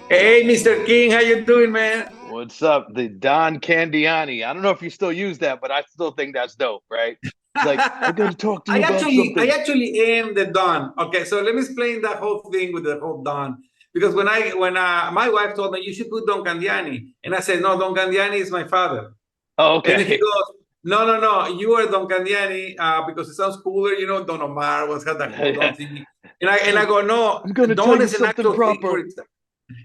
Hey, Mr. King, how you doing, man? What's up? The Don Candiani. I don't know if you still use that, but I still think that's dope, right? It's like, I got to talk to I you about actually, I something. actually am the Don. Okay, so let me explain that whole thing with the whole Don. Because when my wife told me you should put Don Candiani, and I said no, Don Candiani is my father, Oh, and then he okay. goes, no, no, no, you are Don Candiani because it sounds cooler, Don Omar was had that whole Don thing, and I I'm go no, gonna tell Don you is an something actual thing for proper. it.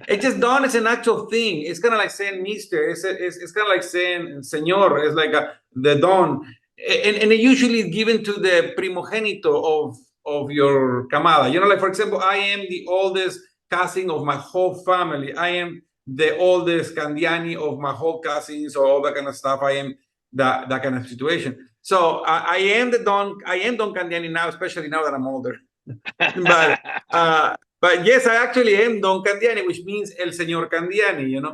It's just Don is an actual thing. It's kind of like saying Mister. It's kind of like saying Señor. It's like the Don, and it usually is given to the primogenito of your camada. Like for example, I am the oldest cousin of my whole family. I am the oldest Candiani of my whole cousins or all that kind of stuff. I am that kind of situation. So I am the Don. I am Don Candiani now, especially now that I'm older. but but yes, I actually am Don Candiani, which means El Señor Candiani. And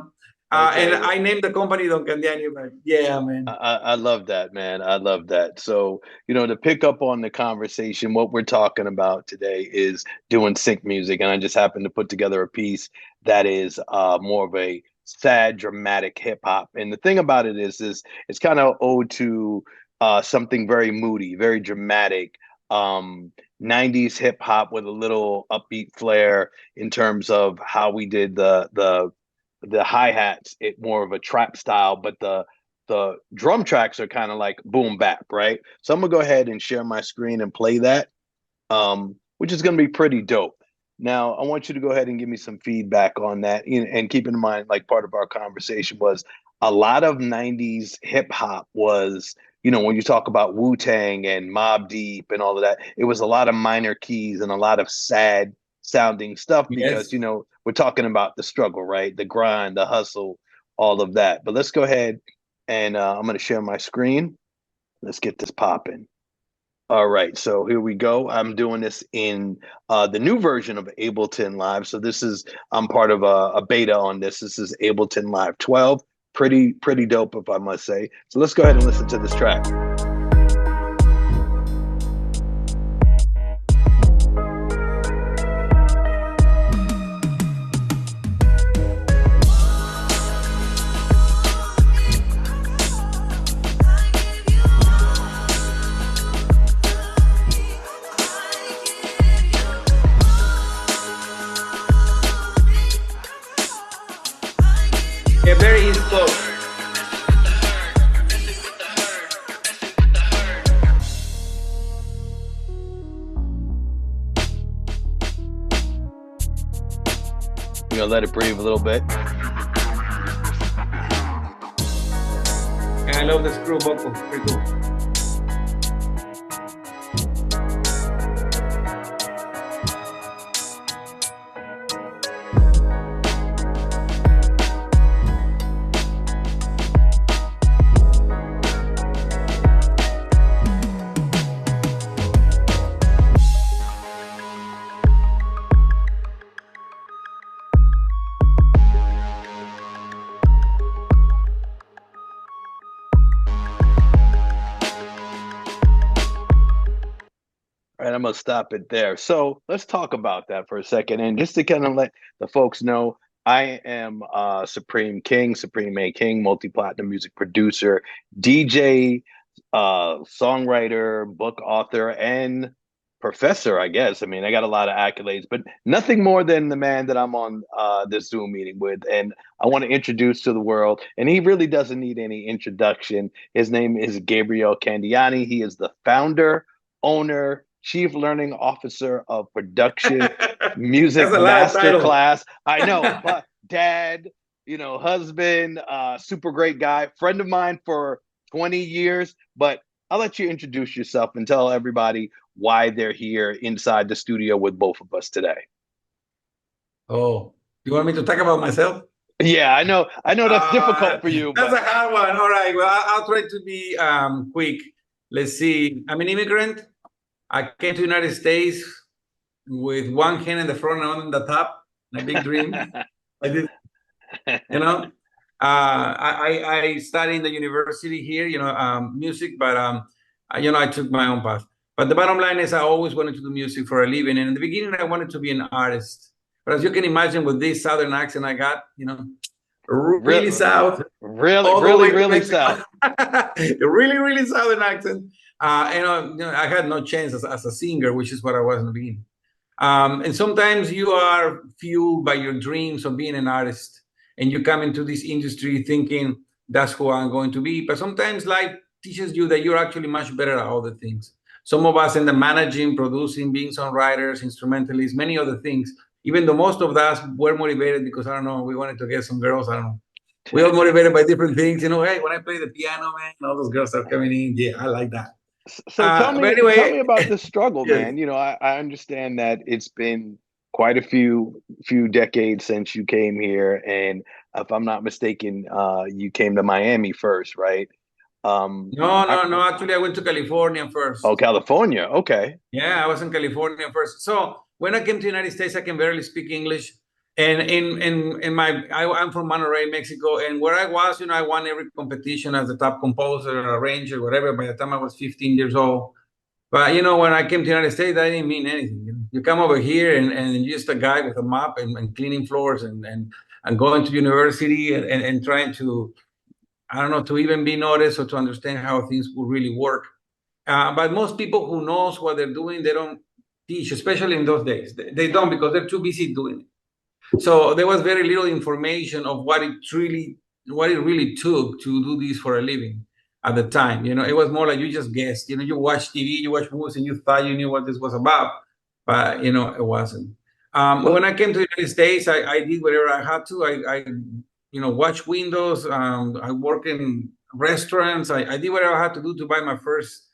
Okay. I named the company Don Candiani, but yeah, man. I love that, man. I love that. So, to pick up on the conversation, what we're talking about today is doing sync music. And I just happened to put together a piece that is more of a sad, dramatic hip hop. And the thing about it is it's kind of ode to something very moody, very dramatic, 90s hip hop with a little upbeat flair in terms of how we did the hi-hats, it more of a trap style, but the drum tracks are kind of like boom bap, right? So I'm gonna go ahead and share my screen and play that, which is gonna be pretty dope. Now, I want you to go ahead and give me some feedback on that, and keep in mind, like part of our conversation was a lot of '90s hip hop was, when you talk about Wu Tang and Mobb Deep and all of that, it was a lot of minor keys and a lot of sad sounding stuff because Yes. we're talking about the struggle, right? The grind, the hustle, all of that. But let's go ahead and I'm going to share my screen. Let's get this popping. All right, so here we go. I'm doing this in the new version of Ableton Live. So I'm part of a beta on this. This is Ableton Live 12. Pretty dope, if I must say. So let's go ahead and listen to this track. Yeah, very East Coast. Let it breathe a little bit. And I love the screw vocal. Pretty cool. All right, I'm gonna stop it there. So let's talk about that for a second, and just to kind of let the folks know, I am Supreme King, Supreme A King, multi-platinum music producer, DJ, songwriter, book author, and professor. I guess. I mean, I got a lot of accolades, but nothing more than the man that I'm on this Zoom meeting with, and I want to introduce to the world. And he really doesn't need any introduction. His name is Gabriel Candiani. He is the founder, owner, Chief Learning Officer of Production That's Music a lot of title. Masterclass. I know, but dad, husband, super great guy, friend of mine for 20 years. But I'll let you introduce yourself and tell everybody why they're here inside the studio with both of us today. Oh, you want me to talk about myself? Yeah, I know that's difficult for you, That's but a hard one. All right. Well, I'll try to be quick. Let's see. I'm an immigrant. I came to the United States with one hand in the front and one in the top. A big dream. I did, you know. I studied in the university here, music, but I took my own path. But the bottom line is, I always wanted to do music for a living, and in the beginning, I wanted to be an artist. But as you can imagine, with this Southern accent I got, really South. Really South. Really Southern accent. I had no chance as a singer, which is what I wasn't being. And sometimes you are fueled by your dreams of being an artist, and you come into this industry thinking that's who I'm going to be. But sometimes life teaches you that you're actually much better at other things. Some of us in the managing, producing, being songwriters, instrumentalists, many other things. Even though most of us were motivated because, I don't know, we wanted to get some girls, I don't know. We all motivated by different things. Hey, when I play the piano, man, all those girls are coming in. Yeah, I like that. So tell me about the struggle, yes. man. I understand that it's been quite a few decades since you came here, and if I'm not mistaken, you came to Miami first, right? No. Actually, I went to California first. Oh, California. Okay. Yeah, I was in California first. So when I came to the United States, I can barely speak English. And I'm from Monterrey, Mexico, and where I was, I won every competition as the top composer, arranger, whatever. By the time I was 15 years old, but when I came to the United States, I didn't mean anything. You come over here and you're just a guy with a mop and cleaning floors and going to university and trying to, I don't know, to even be noticed or to understand how things will really work. But most people who knows what they're doing, they don't teach, especially in those days. They don't, because they're too busy doing it. So there was very little information of what it really took to do this for a living at the time. It was more like you just guessed. You watch TV, you watch movies, and you thought you knew what this was about, but it wasn't. When I came to the United States, I did whatever I had to. I watch windows. I work in restaurants. I did whatever I had to do to buy my first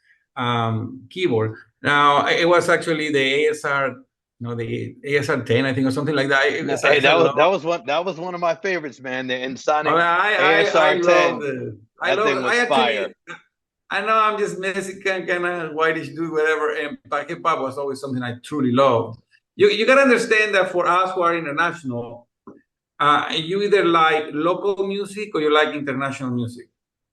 keyboard. Now it was actually the ASR. No, the ASR 10, I think, or something like that. Hey, that was one of my favorites, man. The Ensoniq ASR 10. That thing was fire. I know I'm just Mexican, kind of whitish dude, whatever. And but hip hop was always something I truly loved. You gotta understand that for us who are international, you either like local music or you like international music.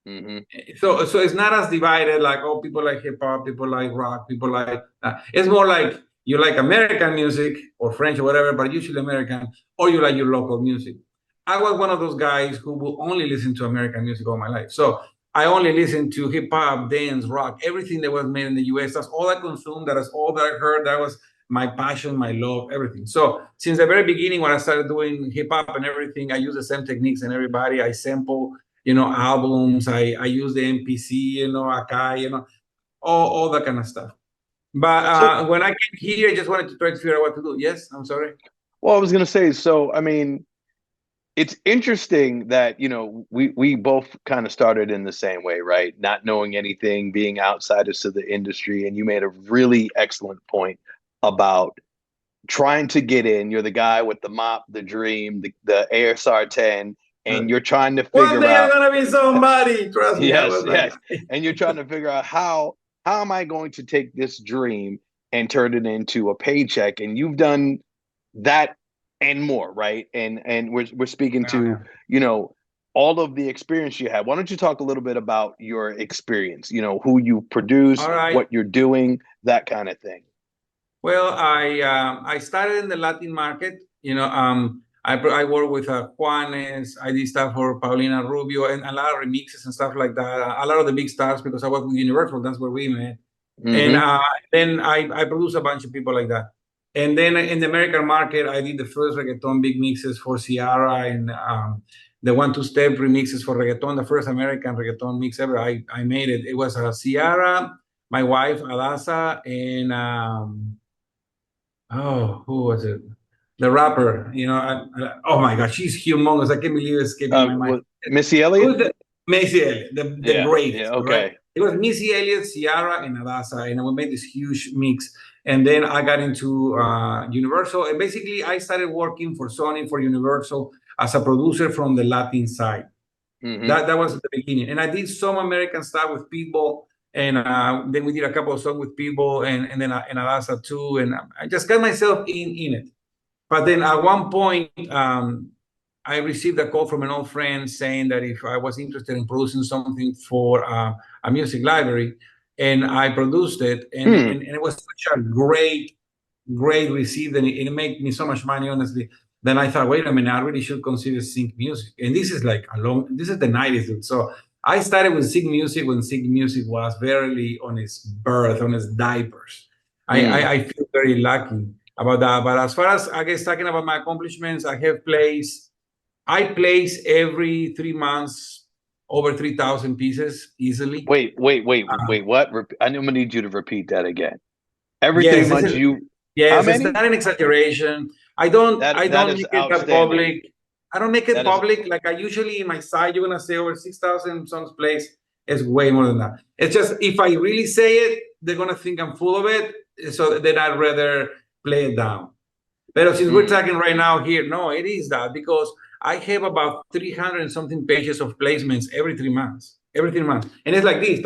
Mm-hmm. So it's not as divided like, people like hip hop, people like rock, people like it's more like you like American music or French or whatever, but usually American, or you like your local music. I was one of those guys who will only listen to American music all my life. So I only listened to hip hop, dance, rock, everything that was made in the US. That's all I consumed. That is all that I heard. That was my passion, my love, everything. So since the very beginning, when I started doing hip hop and everything, I use the same techniques and everybody. I sample, albums. I use the MPC, Akai, all that kind of stuff. But when I came here, I just wanted to try to figure out what to do. Yes, I'm sorry. Well, I was going to say, so, I mean, it's interesting that, we both kind of started in the same way, right? Not knowing anything, being outsiders to the industry. And you made a really excellent point about trying to get in. You're the guy with the mop, the dream, the ASR 10, and you're trying to figure out. One day I'm going to be somebody, trust me. Yes. And you're trying to figure out how am I going to take this dream and turn it into a paycheck? And you've done that and more, right? And we're speaking to, all of the experience you had. Why don't you talk a little bit about your experience, who you produce, what you're doing, that kind of thing. Well, I started in the Latin market. I work with Juanes. I did stuff for Paulina Rubio and a lot of remixes and stuff like that. A lot of the big stars, because I work with Universal. That's where we met. Mm-hmm. And then I produced a bunch of people like that. And then in the American market, I did the first reggaeton big mixes for Ciara and the 1-2-step remixes for reggaeton. The first American reggaeton mix ever. I made it. It was Ciara, my wife Adasa, and who was it? The rapper, oh my gosh, she's humongous. I can't believe it's escaping my mind. Missy Elliott? Missy Elliott, the greatest. Yeah, okay. Right? It was Missy Elliott, Ciara, and Adasa, and we made this huge mix. And then I got into Universal, and basically I started working for Sony, for Universal, as a producer from the Latin side. Mm-hmm. That was the beginning. And I did some American stuff with Pitbull. And then we did a couple of songs with Pitbull and then Adasa too. And I just got myself in it. But then at one point, I received a call from an old friend saying that if I was interested in producing something for a music library, and I produced it. And it was such a great great received, and it made me so much money, honestly. Then I thought, wait a minute, I really should consider sync music. And this is like this is the 90s, dude. So I started with sync music when sync music was barely on its birth, on its diapers. I feel very lucky about that. But as far as, I guess, talking about my accomplishments, I place every 3 months over 3,000 pieces easily. Wait, what? I'm gonna need you to repeat that again. Every Yes, 3 months you, how yes, it's many? not an exaggeration. I don't That is make it that outstanding. public. I don't make it That is, public. Like, I usually in my site, you're gonna say over 6,000 songs placed. It's way more than that. It's just, if I really say it, they're gonna think I'm full of it. So then I'd rather play it down. But since we're talking right now here, no, it is that, because I have about 300 and something pages of placements every 3 months. Every 3 months. And it's like this,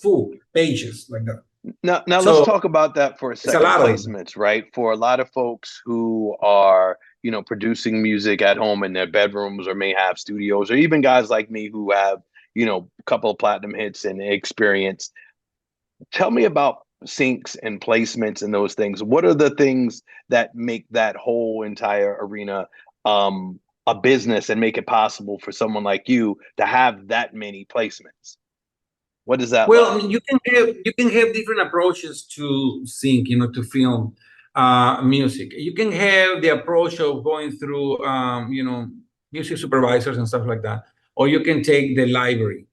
full pages like that. now let's So talk about that for a it's a second. lot of them. Placements, right? For a lot of folks who are, producing music at home in their bedrooms, or may have studios, or even guys like me who have, a couple of platinum hits and experience. Tell me about syncs and placements and those things. What are the things that make that whole entire arena a business and make it possible for someone like you to have that many placements? What is that Well, like? you can have different approaches to sync, to film music. You can have the approach of going through music supervisors and stuff like that, or you can take the library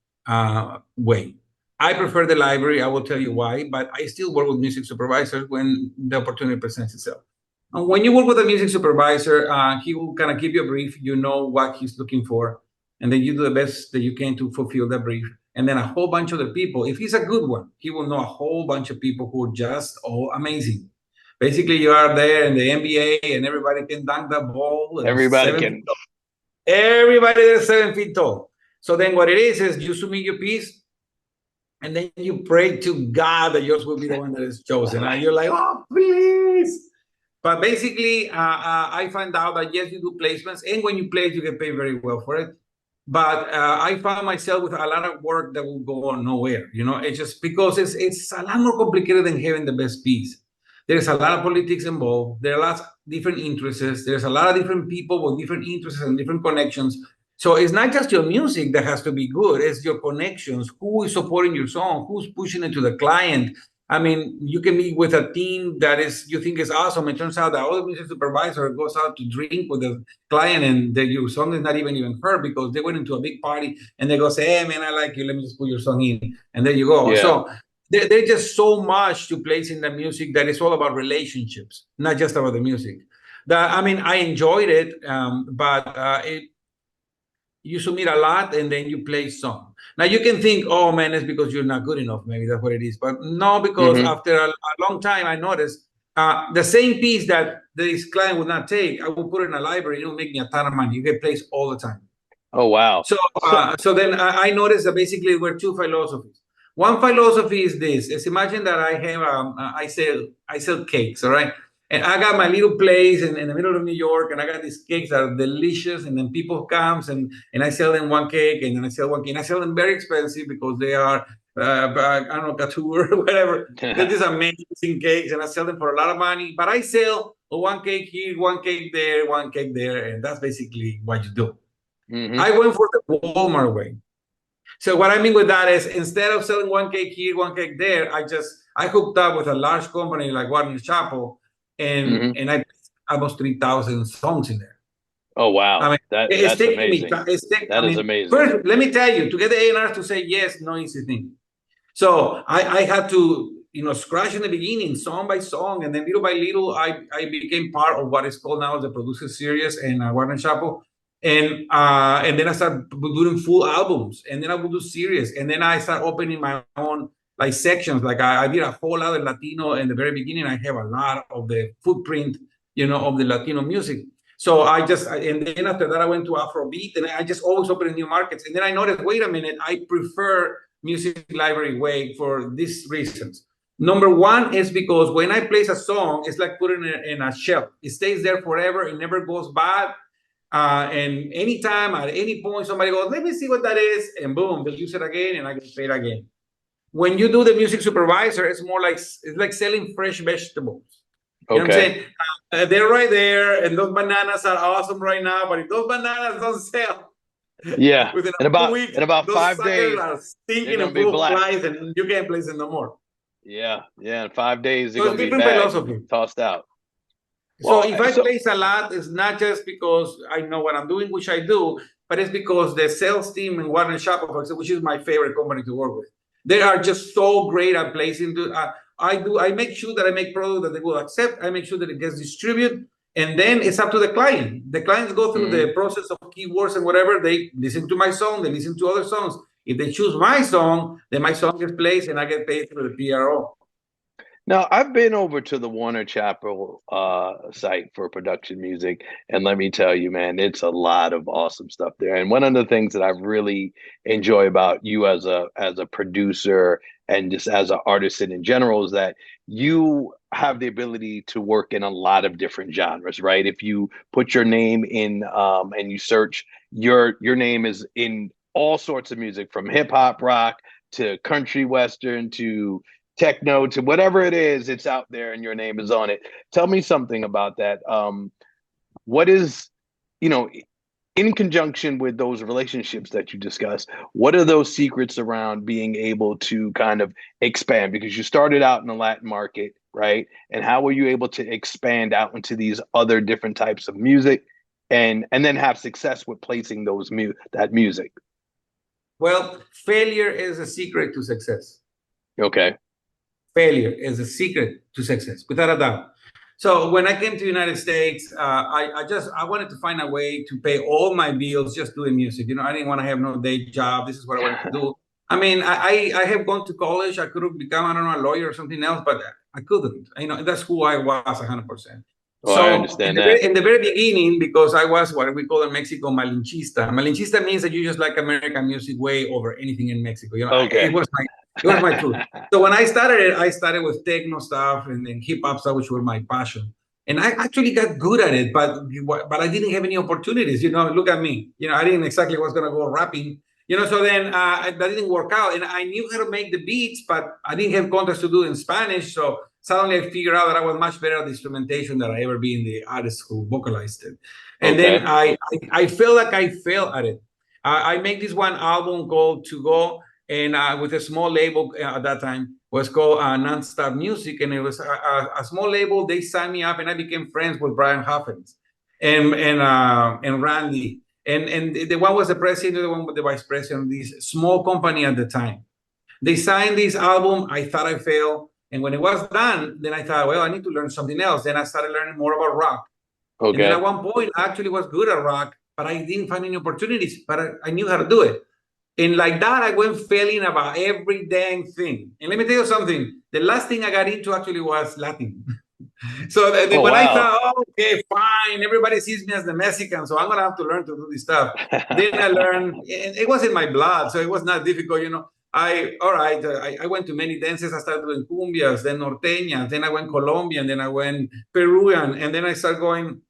way. I prefer the library. I will tell you why, but I still work with music supervisors when the opportunity presents itself. And when you work with a music supervisor, he will kind of give you a brief. You know what he's looking for, and then you do the best that you can to fulfill that brief. And then a whole bunch of the people, if he's a good one, he will know a whole bunch of people who are just all amazing. Basically, you are there in the NBA, and everybody can dunk the ball, and Everybody can. everybody is 7 feet tall. So then what it is you submit your piece, and then you pray to God that yours will be the one that is chosen. And you're like, oh, please. But basically, I find out that yes, you do placements, and when you place, you get paid very well for it. But I found myself with a lot of work that will go on nowhere. It's just because it's a lot more complicated than having the best piece. There's a lot of politics involved. There are lots of different interests. There's a lot of different people with different interests and different connections. So it's not just your music that has to be good. It's your connections. Who is supporting your song? Who's pushing it to the client? I mean, you can be with a team that you think is awesome. It turns out that other music supervisor goes out to drink with the client, and your song is not even heard because they went into a big party and they go say, "Hey man, I like you. Let me just put your song in," and there you go. Yeah. So there's just so much to place in the music that it's all about relationships, not just about the music. I enjoyed it, but you submit a lot and then you play some. Now you can think, oh man, it's because you're not good enough. Maybe that's what it is. But no, because after a long time, I noticed the same piece that this client would not take, I will put it in a library. It will make me a ton of money. You get placed all the time. Oh, wow. So then I noticed that basically there were two philosophies. One philosophy is this: is imagine that I have I sell cakes, all right, and I got my little place in the middle of New York, and I got these cakes that are delicious, and then people comes and I sell them one cake, and then I sell one cake, and I sell them very expensive because they are I don't know, couture or whatever. They're just amazing cakes, and I sell them for a lot of money. But I sell one cake here, one cake there, one cake there, and that's basically what you do. I went for the Walmart way. So what I mean with that is, instead of selling one cake here, one cake there, I hooked up with a large company like Warner Chappell, and I put almost 3,000 songs in there. Oh wow, I mean, it's that's taking amazing. me. That is amazing. First, let me tell you, to get the A&R to say yes, no easy thing. So I had to, scratch in the beginning, song by song, and then little by little, I became part of what is called now the producer series and Warner Chappell. And then I started doing full albums, and then I would do series, and then I started opening my own like sections. Like I did a whole lot of Latino in the very beginning. I have a lot of the footprint, of the Latino music. So and then after that I went to Afrobeat, and I just always opening new markets. And then I noticed, wait a minute, I prefer music library way for these reasons. Number one is because when I place a song, it's like putting it in a shelf. It stays there forever. It never goes bad. And anytime, at any point, somebody goes, let me see what that is, and boom, they use it again, and I get paid again. When you do the music supervisor, it's more like it's like selling fresh vegetables. You know what I'm saying? They're right there, and those bananas are awesome right now. But if those bananas don't sell, within in a few weeks, about those 5 suckers days, are they're stinking gonna and be full of black. flies, and you can't place them no more. Yeah, in 5 days they're So gonna it's be different bagged, philosophy. tossed out. So Well, if I place a lot, it's not just because I know what I'm doing, which I do, but it's because the sales team in Warner Shopify, which is my favorite company to work with, they are just so great at placing. I make sure that I make product that they will accept. I make sure that it gets distributed, and then it's up to the client. The clients go through the process of keywords and whatever. They listen to my song. They listen to other songs. If they choose my song, then my song gets placed, and I get paid through the PRO. Now, I've been over to the Warner Chapel site for production music, and let me tell you, man, it's a lot of awesome stuff there. And one of the things that I really enjoy about you as a producer and just as an artist in general is that you have the ability to work in a lot of different genres, right? If you put your name in and you search, your name is in all sorts of music, from hip hop, rock to country western to techno to whatever it is, it's out there and your name is on it. Tell me something about that. What is, in conjunction with those relationships that you discuss, what are those secrets around being able to kind of expand? Because you started out in the Latin market, right? And how were you able to expand out into these other different types of music and then have success with placing that music? Well, failure is a secret to success. Okay. Failure is a secret to success, without a doubt. So when I came to the United States, I wanted to find a way to pay all my bills just doing music. I didn't want to have no day job. This is what I wanted to do. I mean, I have gone to college. I could have become, I don't know, a lawyer or something else, but I couldn't. That's who I was 100%. Well, I understand that. In the very beginning, because I was what we call in Mexico malinchista. Malinchista means that you just like American music way over anything in Mexico. Okay. It was my truth. So when I started with techno stuff and hip hop stuff, which were my passion. And I actually got good at it, but I didn't have any opportunities. Look at me. I didn't exactly was going to go rapping. So then that didn't work out. And I knew how to make the beats, but I didn't have contracts to do in Spanish. So suddenly I figured out that I was much better at the instrumentation than I ever be in the artist who vocalized it. And then I feel like I failed at it. I made this one album called To Go, and with a small label at that time, was called Nonstop Music, and it was a small label. They signed me up, and I became friends with Brian Huffins and Randy, and the one was the president, the one was the vice president of this small company at the time. They signed this album. I thought I failed, and when it was done, then I thought, well, I need to learn something else. Then I started learning more about rock. Okay. And then at one point, I actually was good at rock, but I didn't find any opportunities. But I knew how to do it. And like that, I went failing about every dang thing. And let me tell you something. The last thing I got into actually was Latin. So when I thought, oh, okay, fine, everybody sees me as the Mexican, so I'm going to have to learn to do this stuff. Then I learned, it was in my blood, so it was not difficult, I went to many dances. I started doing cumbias, then norteñas, then I went Colombian, then I went Peruvian, and then I started going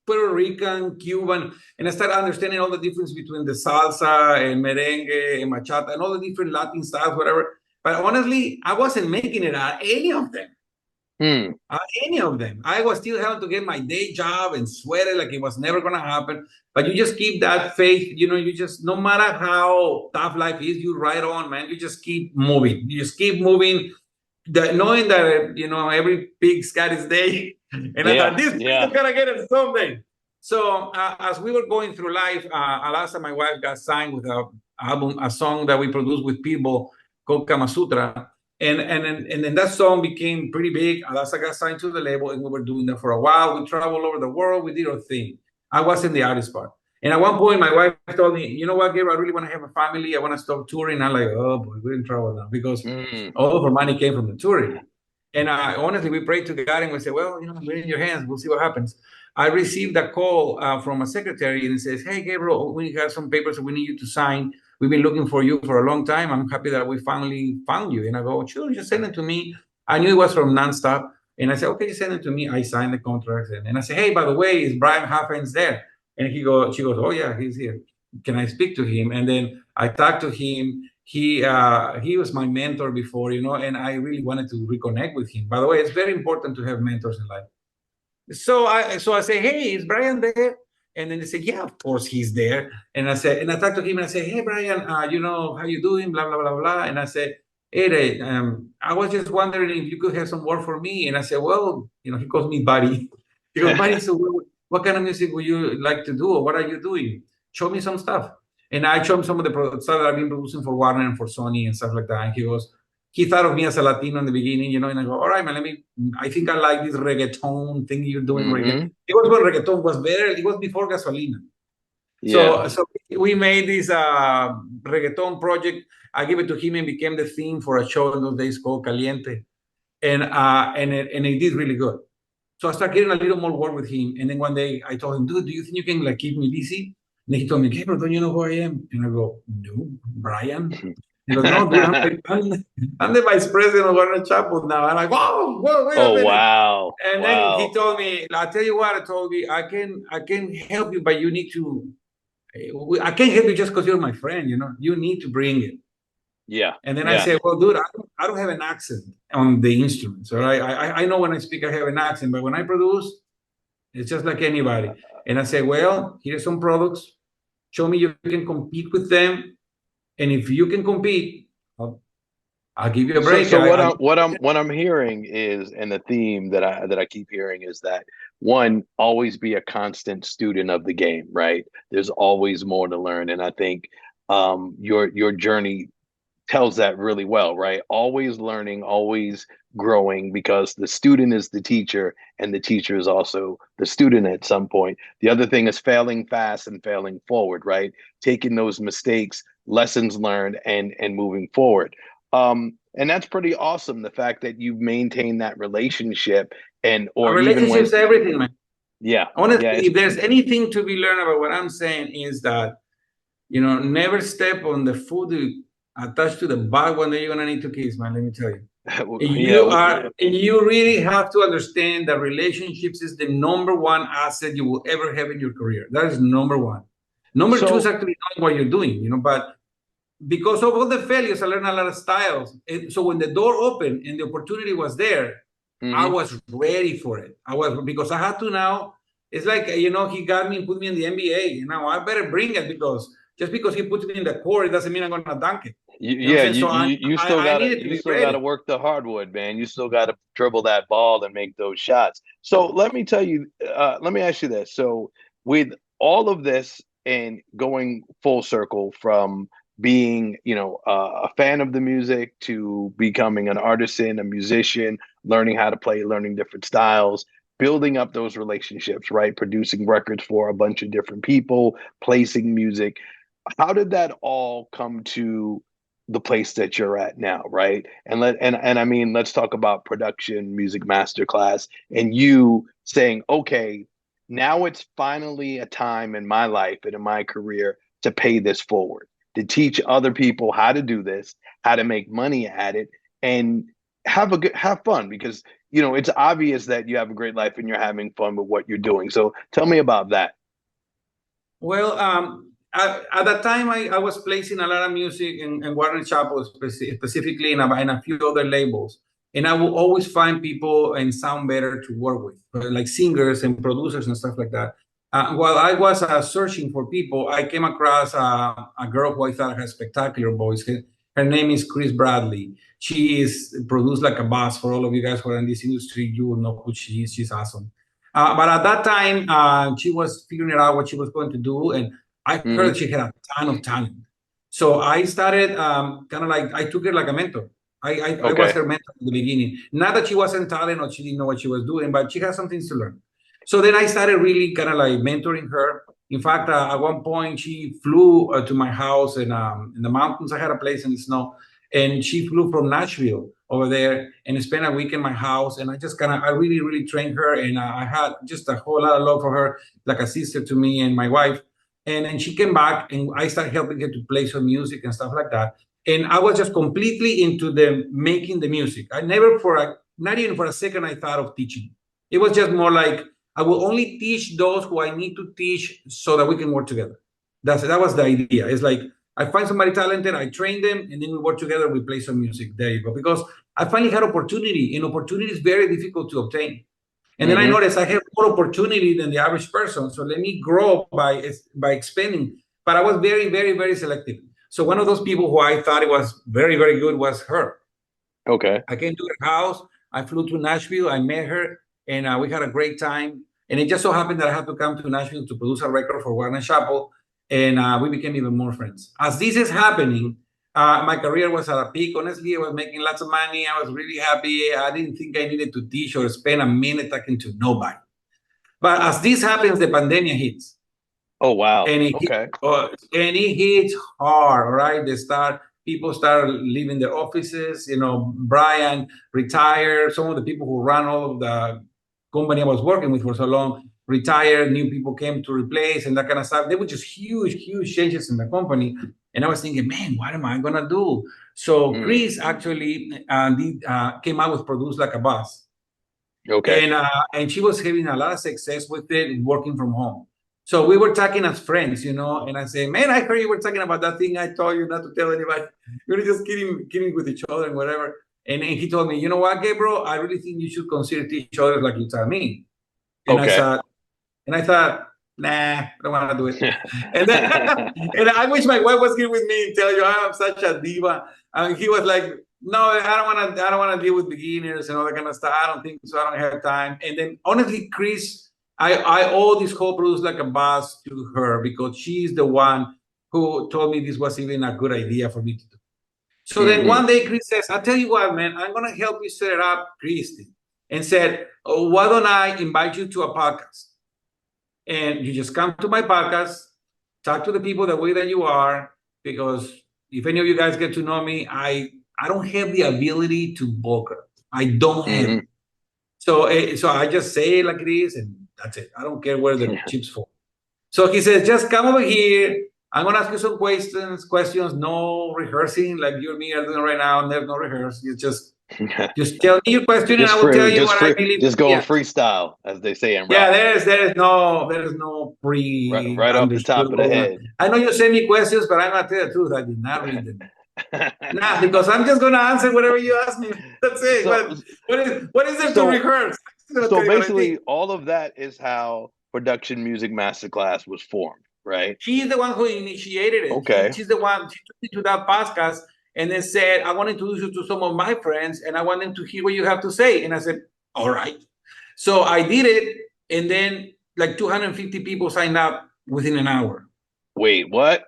Puerto Rican, Cuban, and I started understanding all the difference between the salsa and merengue and bachata and all the different Latin styles, whatever. But honestly, I wasn't making it at any of them. Any of them. I was still having to get my day job and sweat it like it was never going to happen. But you just keep that faith. You just, no matter how tough life is, you ride on, man. You just keep moving. You just keep moving, knowing that, every pig's got its day. And I thought, this is going to get it someday. So as we were going through life, Alasa, my wife, got signed with a song that we produced with Pitbull called Kama Sutra. And then that song became pretty big. Alasa got signed to the label, and we were doing that for a while. We traveled all over the world. We did our thing. I was in the artist part. And at one point, my wife told me, you know what, Gabriel, I really want to have a family. I want to stop touring. I'm like, oh, boy, we're in trouble now, because all of our money came from the touring. And honestly, we prayed to God, and we said, well, we're in your hands. We'll see what happens. I received a call from a secretary, and it says, hey, Gabriel, we have some papers that we need you to sign. We've been looking for you for a long time. I'm happy that we finally found you. And I go, sure, just send it to me. I knew it was from Nonstop. And I said, okay, just send it to me. I signed the contract. And I said, hey, by the way, is Brian Huffins there? And she goes, oh, yeah, he's here. Can I speak to him? And then I talked to him. he was my mentor before, and I really wanted to reconnect with him. By the way, it's very important to have mentors in life. So I say, hey, is Brian there? And then they say, yeah, of course he's there. And I talked to him and I say, hey, Brian, how you doing? Blah, blah, blah, blah. And I said, hey, I was just wondering if you could have some work for me. And I said, well, he calls me Buddy. He goes, Buddy, so what kind of music would you like to do? Or what are you doing? Show me some stuff. And I showed him some of the stuff that I've been producing for Warner and for Sony and stuff like that. And he thought of me as a Latino in the beginning, and I go, all right, man, I think I like this reggaeton thing you're doing. Reggaeton. It was when reggaeton was better. It was before Gasolina. Yeah. So we made this reggaeton project. I gave it to him and became the theme for a show in those days called Caliente. And it did really good. So I started getting a little more work with him. And then one day I told him, dude, do you think you can keep me busy? And he told me, Gabriel, don't you know who I am? And I go, no, Brian. He goes, no, dude, I'm the vice president of Warner Chappell now. I'm like, whoa, wait a minute. Wow. And then he told me, I'll tell you what, I told me, I can help you, but you need to, I can't help you just because you're my friend, you need to bring it. Yeah. And then I said, well, dude, I don't have an accent on the instruments. All right. I know when I speak, I have an accent, but when I produce, it's just like anybody. And I said, well, here's some products. Show me you can compete with them. And if you can compete, I'll give you a break. So what I'm hearing is, and the theme that I keep hearing is that, one, always be a constant student of the game, right? There's always more to learn. And I think your journey tells that really well, right? Always learning, always growing, because the student is the teacher and the teacher is also the student at some point. The other thing is failing fast and failing forward, right? Taking those mistakes, lessons learned, and moving forward. And that's pretty awesome. The fact that you've maintained that relationship, relationships, everything, man. Yeah. Honestly, if there's anything to be learned about what I'm saying is that, never step on the foot attached to the back. One day you're gonna need to kiss, man. Let me tell you. You really have to understand that relationships is the number one asset you will ever have in your career. That is number one. Number two is actually knowing what you're doing, but because of all the failures, I learned a lot of styles. So when the door opened and the opportunity was there, I was ready for it. Because I had to now. It's like, he got me and put me in the NBA. Now I better bring it, because just because he puts me in the court, it doesn't mean I'm going to dunk it. You still got to work the hardwood, man. You still got to dribble that ball and make those shots. So let me tell you, let me ask you this. So with all of this and going full circle from being, a fan of the music to becoming an artisan, a musician, learning how to play, learning different styles, building up those relationships, right? Producing records for a bunch of different people, placing music. How did that all come to the place that you're at now, right? And I mean, let's talk about Production Music Masterclass and you saying, okay, now it's finally a time in my life and in my career to pay this forward, to teach other people how to do this, how to make money at it, and have fun, because it's obvious that you have a great life and you're having fun with what you're doing. So tell me about that. Well, at that time, I was placing a lot of music in Warner Chappell, specifically in a few other labels. And I will always find people and sound better to work with, like singers and producers and stuff like that. While I was searching for people, I came across a girl who I thought had spectacular voice. Her name is Chris Bradley. She is produced like a boss. For all of you guys who are in this industry, you will know who she is. She's awesome. But at that time, she was figuring out what she was going to do. And I heard she had a ton of talent. So I started I took her like a mentor. I was her mentor in the beginning. Not that she wasn't talented or she didn't know what she was doing, but she had some things to learn. So then I started really mentoring her. In fact, at one point she flew to my house in the mountains. I had a place in the snow, and she flew from Nashville over there and spent a week in my house. And I really, really trained her, and I had just a whole lot of love for her, like a sister to me and my wife. And then she came back, and I started helping her to play some music and stuff like that. And I was just completely into making the music. I never, not even for a second, I thought of teaching. It was just more like, I will only teach those who I need to teach so that we can work together. That was the idea. It's like, I find somebody talented, I train them, and then we work together, we play some music. There you go. Because I finally had opportunity, and opportunity is very difficult to obtain. And then I noticed I have more opportunity than the average person. So let me grow by expanding. But I was very, very, very selective. So one of those people who I thought it was very, very good was her. Okay. I came to her house. I flew to Nashville. I met her, and we had a great time. And it just so happened that I had to come to Nashville to produce a record for Warner Chappell, and we became even more friends. As this is happening, my career was at a peak. Honestly, I was making lots of money. I was really happy. I didn't think I needed to teach or spend a minute talking to nobody. But as this happens, the pandemic hits. Oh, wow. And it hits hard, right? People start leaving their offices. You know, Brian retired. Some of the people who ran all of the company I was working with for so long retired. New people came to replace and that kind of stuff. There were just huge, huge changes in the company. And I was thinking, man, what am I gonna do? So Chris actually came out with Produce Like a Boss. Okay. And she was having a lot of success with it, working from home. So we were talking as friends, you know, and I say, man, I heard you were talking about that thing I told you not to tell anybody. We were just kidding with each other and whatever. And he told me, you know what, Gabriel, I really think you should consider teach others like you taught me. And I thought, nah, I don't want to do it. And then and I wish my wife was here with me and tell you I'm such a diva. And he was like, no, I don't want to deal with beginners and all that kind of stuff. I don't think so. I don't have time. And then honestly, Chris, I owe this whole Produce Like a Boss to her because she's the one who told me this was even a good idea for me to do. So then one day Chris says, I'll tell you what, man, I'm going to help you set it up, Christy. And said, oh, why don't I invite you to a podcast? And you just come to my podcast, talk to the people the way that you are, because if any of you guys get to know me, I don't have the ability to vocal. I don't have it. So I just say it like it is, and that's it. I don't care where the chips fall. So he says, just come over here. I'm going to ask you some questions, no rehearsing like you and me are doing right now. There's no rehearsal. You just tell me your question and I will tell you what I believe. Just going freestyle, as they say in rap. Yeah, there is no pre right off the top of the head. I know you send me questions, but I'm going to tell you the truth. I did not read them. Nah, because I'm just going to answer whatever you ask me. That's it. So, what is there to rehearse? So basically, all of that is how Production Music Masterclass was formed, right? She's the one who initiated it. Okay. She's the one. She took me to that podcast and then said, I want to introduce you to some of my friends and I want them to hear what you have to say. And I said, all right. So I did it. And then like 250 people signed up within an hour. Wait, what?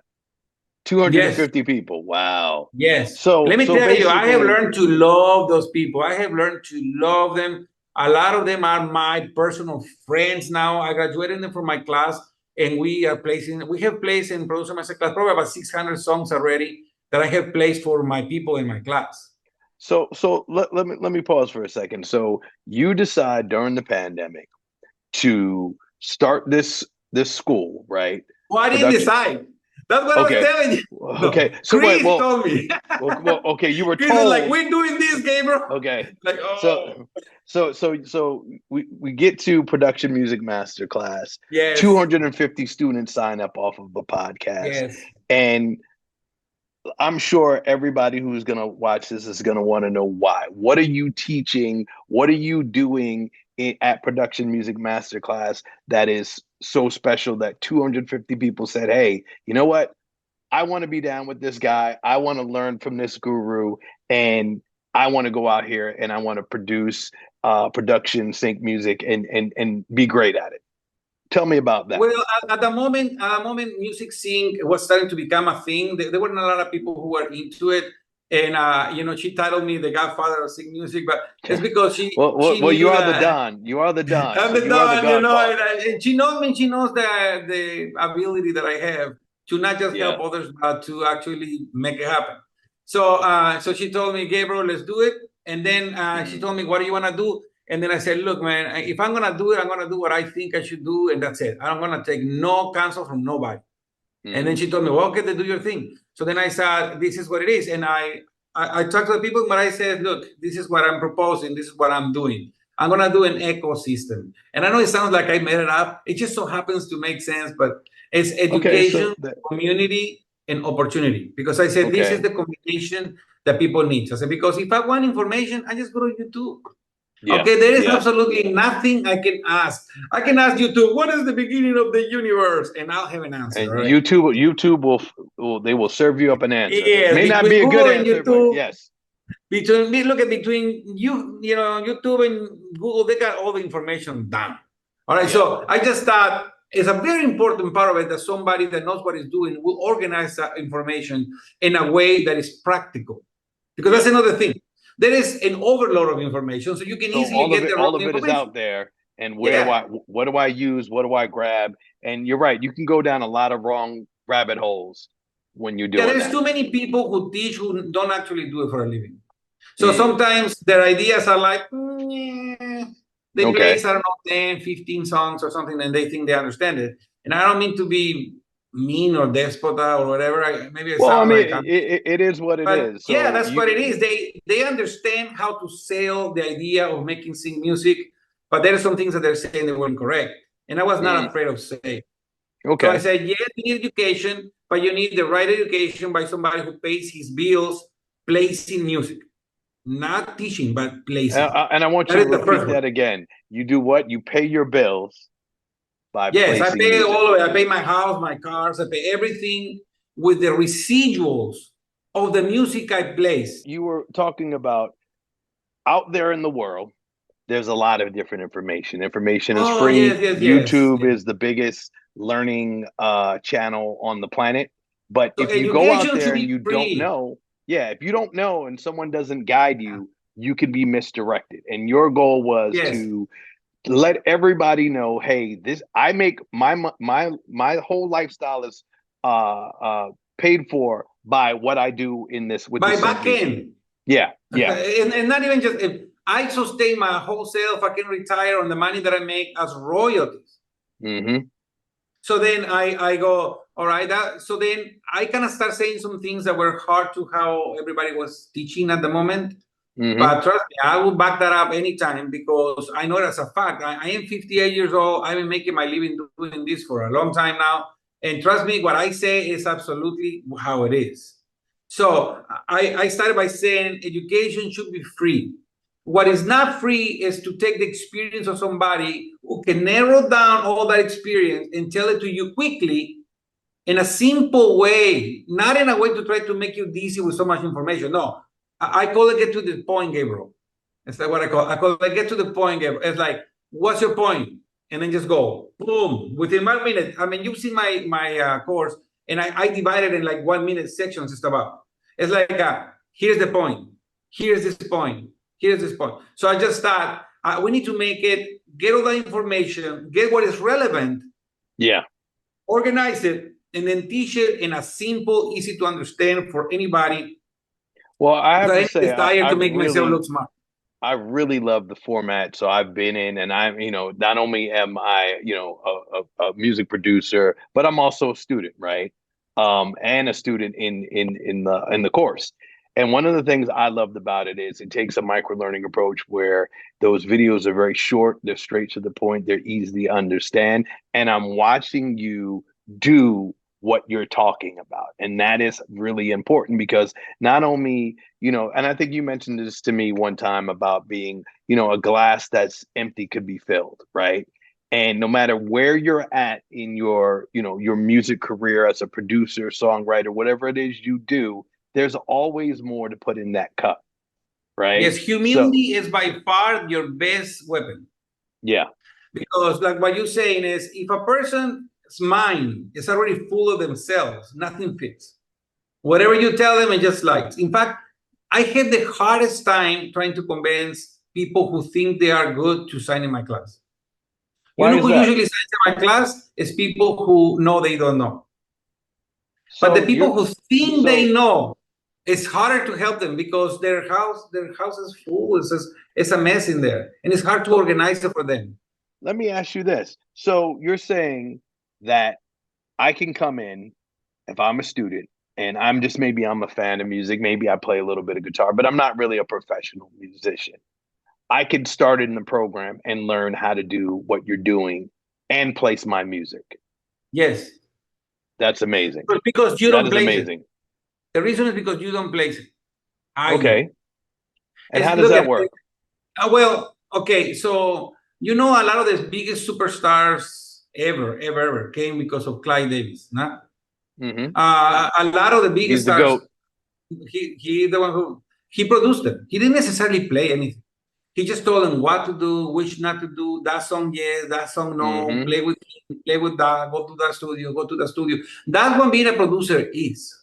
250 people. Wow. Yes. So let me tell you, I have learned to love those people. I have learned to love them. A lot of them are my personal friends now. I graduated them from my class and we have placed in Production Masterclass probably about 600 songs already that I have placed for my people in my class. So let me pause for a second. So you decide during the pandemic to start this school, right? Well, I didn't decide. That's what I was telling you. Okay. So Chris told me. well, okay, you were Chris told. Was like, we're doing this, Gabriel. Okay. Like, oh. So we get to Production Music Masterclass. Yes. 250 students sign up off of the podcast. Yes. And I'm sure everybody who's going to watch this is going to want to know why. What are you teaching? What are you doing at Production Music Masterclass that is so special that 250 people said, hey, you know what? I want to be down with this guy. I want to learn from this guru. And I want to go out here and I want to produce production, sync music and be great at it. Tell me about that. Well, at the moment, music sync was starting to become a thing. There weren't a lot of people who were into it. And, she titled me the Godfather of Sync Music, but it's because she... Well, you are the Don. You are the Don. I'm the Don, and she knows me. She knows the ability that I have to not just help others, but to actually make it happen. So she told me, Gabriel, let's do it. And then she told me, what do you want to do? And then I said, look, man, if I'm going to do it, I'm going to do what I think I should do. And that's it. I'm going to take no counsel from nobody. And then she told me, well, okay, then do your thing. So then I said, this is what it is. And I talked to the people, but I said, look, this is what I'm proposing. This is what I'm doing. I'm going to do an ecosystem. And I know it sounds like I made it up. It just so happens to make sense, but it's education, community, and opportunity, because I said this is the combination that people need. I said, because if I want information, I just go to YouTube. Yeah. Okay, there is absolutely nothing I can ask. I can ask YouTube, what is the beginning of the universe? And I'll have an answer. And right? YouTube will serve you up an answer. Yes, May not be a Google good and answer, YouTube, but yes. Between YouTube and Google, they got all the information down. All right, so I just thought it's a very important part of it that somebody that knows what he's doing will organize that information in a way that is practical. Because that's another thing. There is an overload of information, so you can easily get the wrong all of it is out there. And what do I use? What do I grab? And you're right, you can go down a lot of wrong rabbit holes when you're doing there's too many people who teach who don't actually do it for a living. So Mm. sometimes their ideas are like, they play, I don't know, 10, 15 songs or something, and they think they understand it. And I don't mean to be mean or despota or whatever. Maybe I sound like it is what it is. So yeah, that's what it is. They understand how to sell the idea of making sync music, but there are some things that they're saying that were incorrect. And I was not afraid of saying. Okay. So I said, yes, you need education, but you need the right education by somebody who pays his bills placing music. Not teaching, but placing. And I want you to repeat that again. You do what? You pay your bills by placing I pay music. all of it. I pay my house, my cars. I pay everything with the residuals of the music I place. You were talking about out there in the world, there's a lot of different information. Information is free. YouTube is the biggest learning channel on the planet. But if you go out there and you don't know, if you don't know and someone doesn't guide you, you can be misdirected. And your goal was to let everybody know, hey, I make my whole lifestyle is paid for by what I do in this with by back end. Yeah. And not even just if I sustain my whole self, I can retire on the money that I make as royalties. Mm-hmm. So then I go, all right. So then I kind of start saying some things that were hard to how everybody was teaching at the moment. Mm-hmm. But trust me, I will back that up anytime because I know that's a fact. I am 58 years old. I've been making my living doing this for a long time now. And trust me, what I say is absolutely how it is. So I started by saying education should be free. What is not free is to take the experience of somebody who can narrow down all that experience and tell it to you quickly in a simple way, not in a way to try to make you dizzy with so much information. No, I call it get to the point, Gabriel. That's what I call it get to the point, Gabriel. It's like, what's your point? And then just go, boom, within 1 minute. I mean, you've seen my course, and I divided in like 1 minute sections and stuff. It's like, here's the point. Here's this point. Here's this point. So I just thought we need to make it, get all the information, get what is relevant. Yeah. Organize it, and then teach it in a simple, easy to understand for anybody. Well, I have to say, I to make myself look smart. I really love the format. So I've been in, and I'm, not only am I, a music producer, but I'm also a student, right? And a student in the course. And one of the things I loved about it is it takes a micro learning approach where those videos are very short, they're straight to the point, they're easy to understand. And I'm watching you do what you're talking about. And that is really important because not only, and I think you mentioned this to me one time about being, a glass that's empty could be filled, right? And no matter where you're at in your, your music career as a producer, songwriter, whatever it is you do, there's always more to put in that cup, right? Yes, humility is by far your best weapon. Yeah. Because like what you're saying is, if a person's mind is already full of themselves, nothing fits. Whatever you tell them, it just likes. In fact, I had the hardest time trying to convince people who think they are good to sign in my class. Who usually signs in my class is people who know they don't know. So but the people who think they know, it's harder to help them because their house is full. It's a mess in there, and it's hard to organize it for them. Let me ask you this. So you're saying that I can come in if I'm a student and I'm a fan of music. Maybe I play a little bit of guitar, but I'm not really a professional musician. I could start in the program and learn how to do what you're doing and place my music. Yes. That's amazing. But because you That don't is place amazing. it. The reason is because you don't place it. Okay. And how does Look that at work? well, okay, so you know a lot of the biggest superstars ever came because of Clive Davis, nah? A lot of the biggest He's the stars, GOAT. he the one who he produced them. He didn't necessarily play anything. He just told them what to do, which not to do. That song, yes. That song, no. Play with him, play with that. Go to that studio. Go to the studio. That's what being a producer is.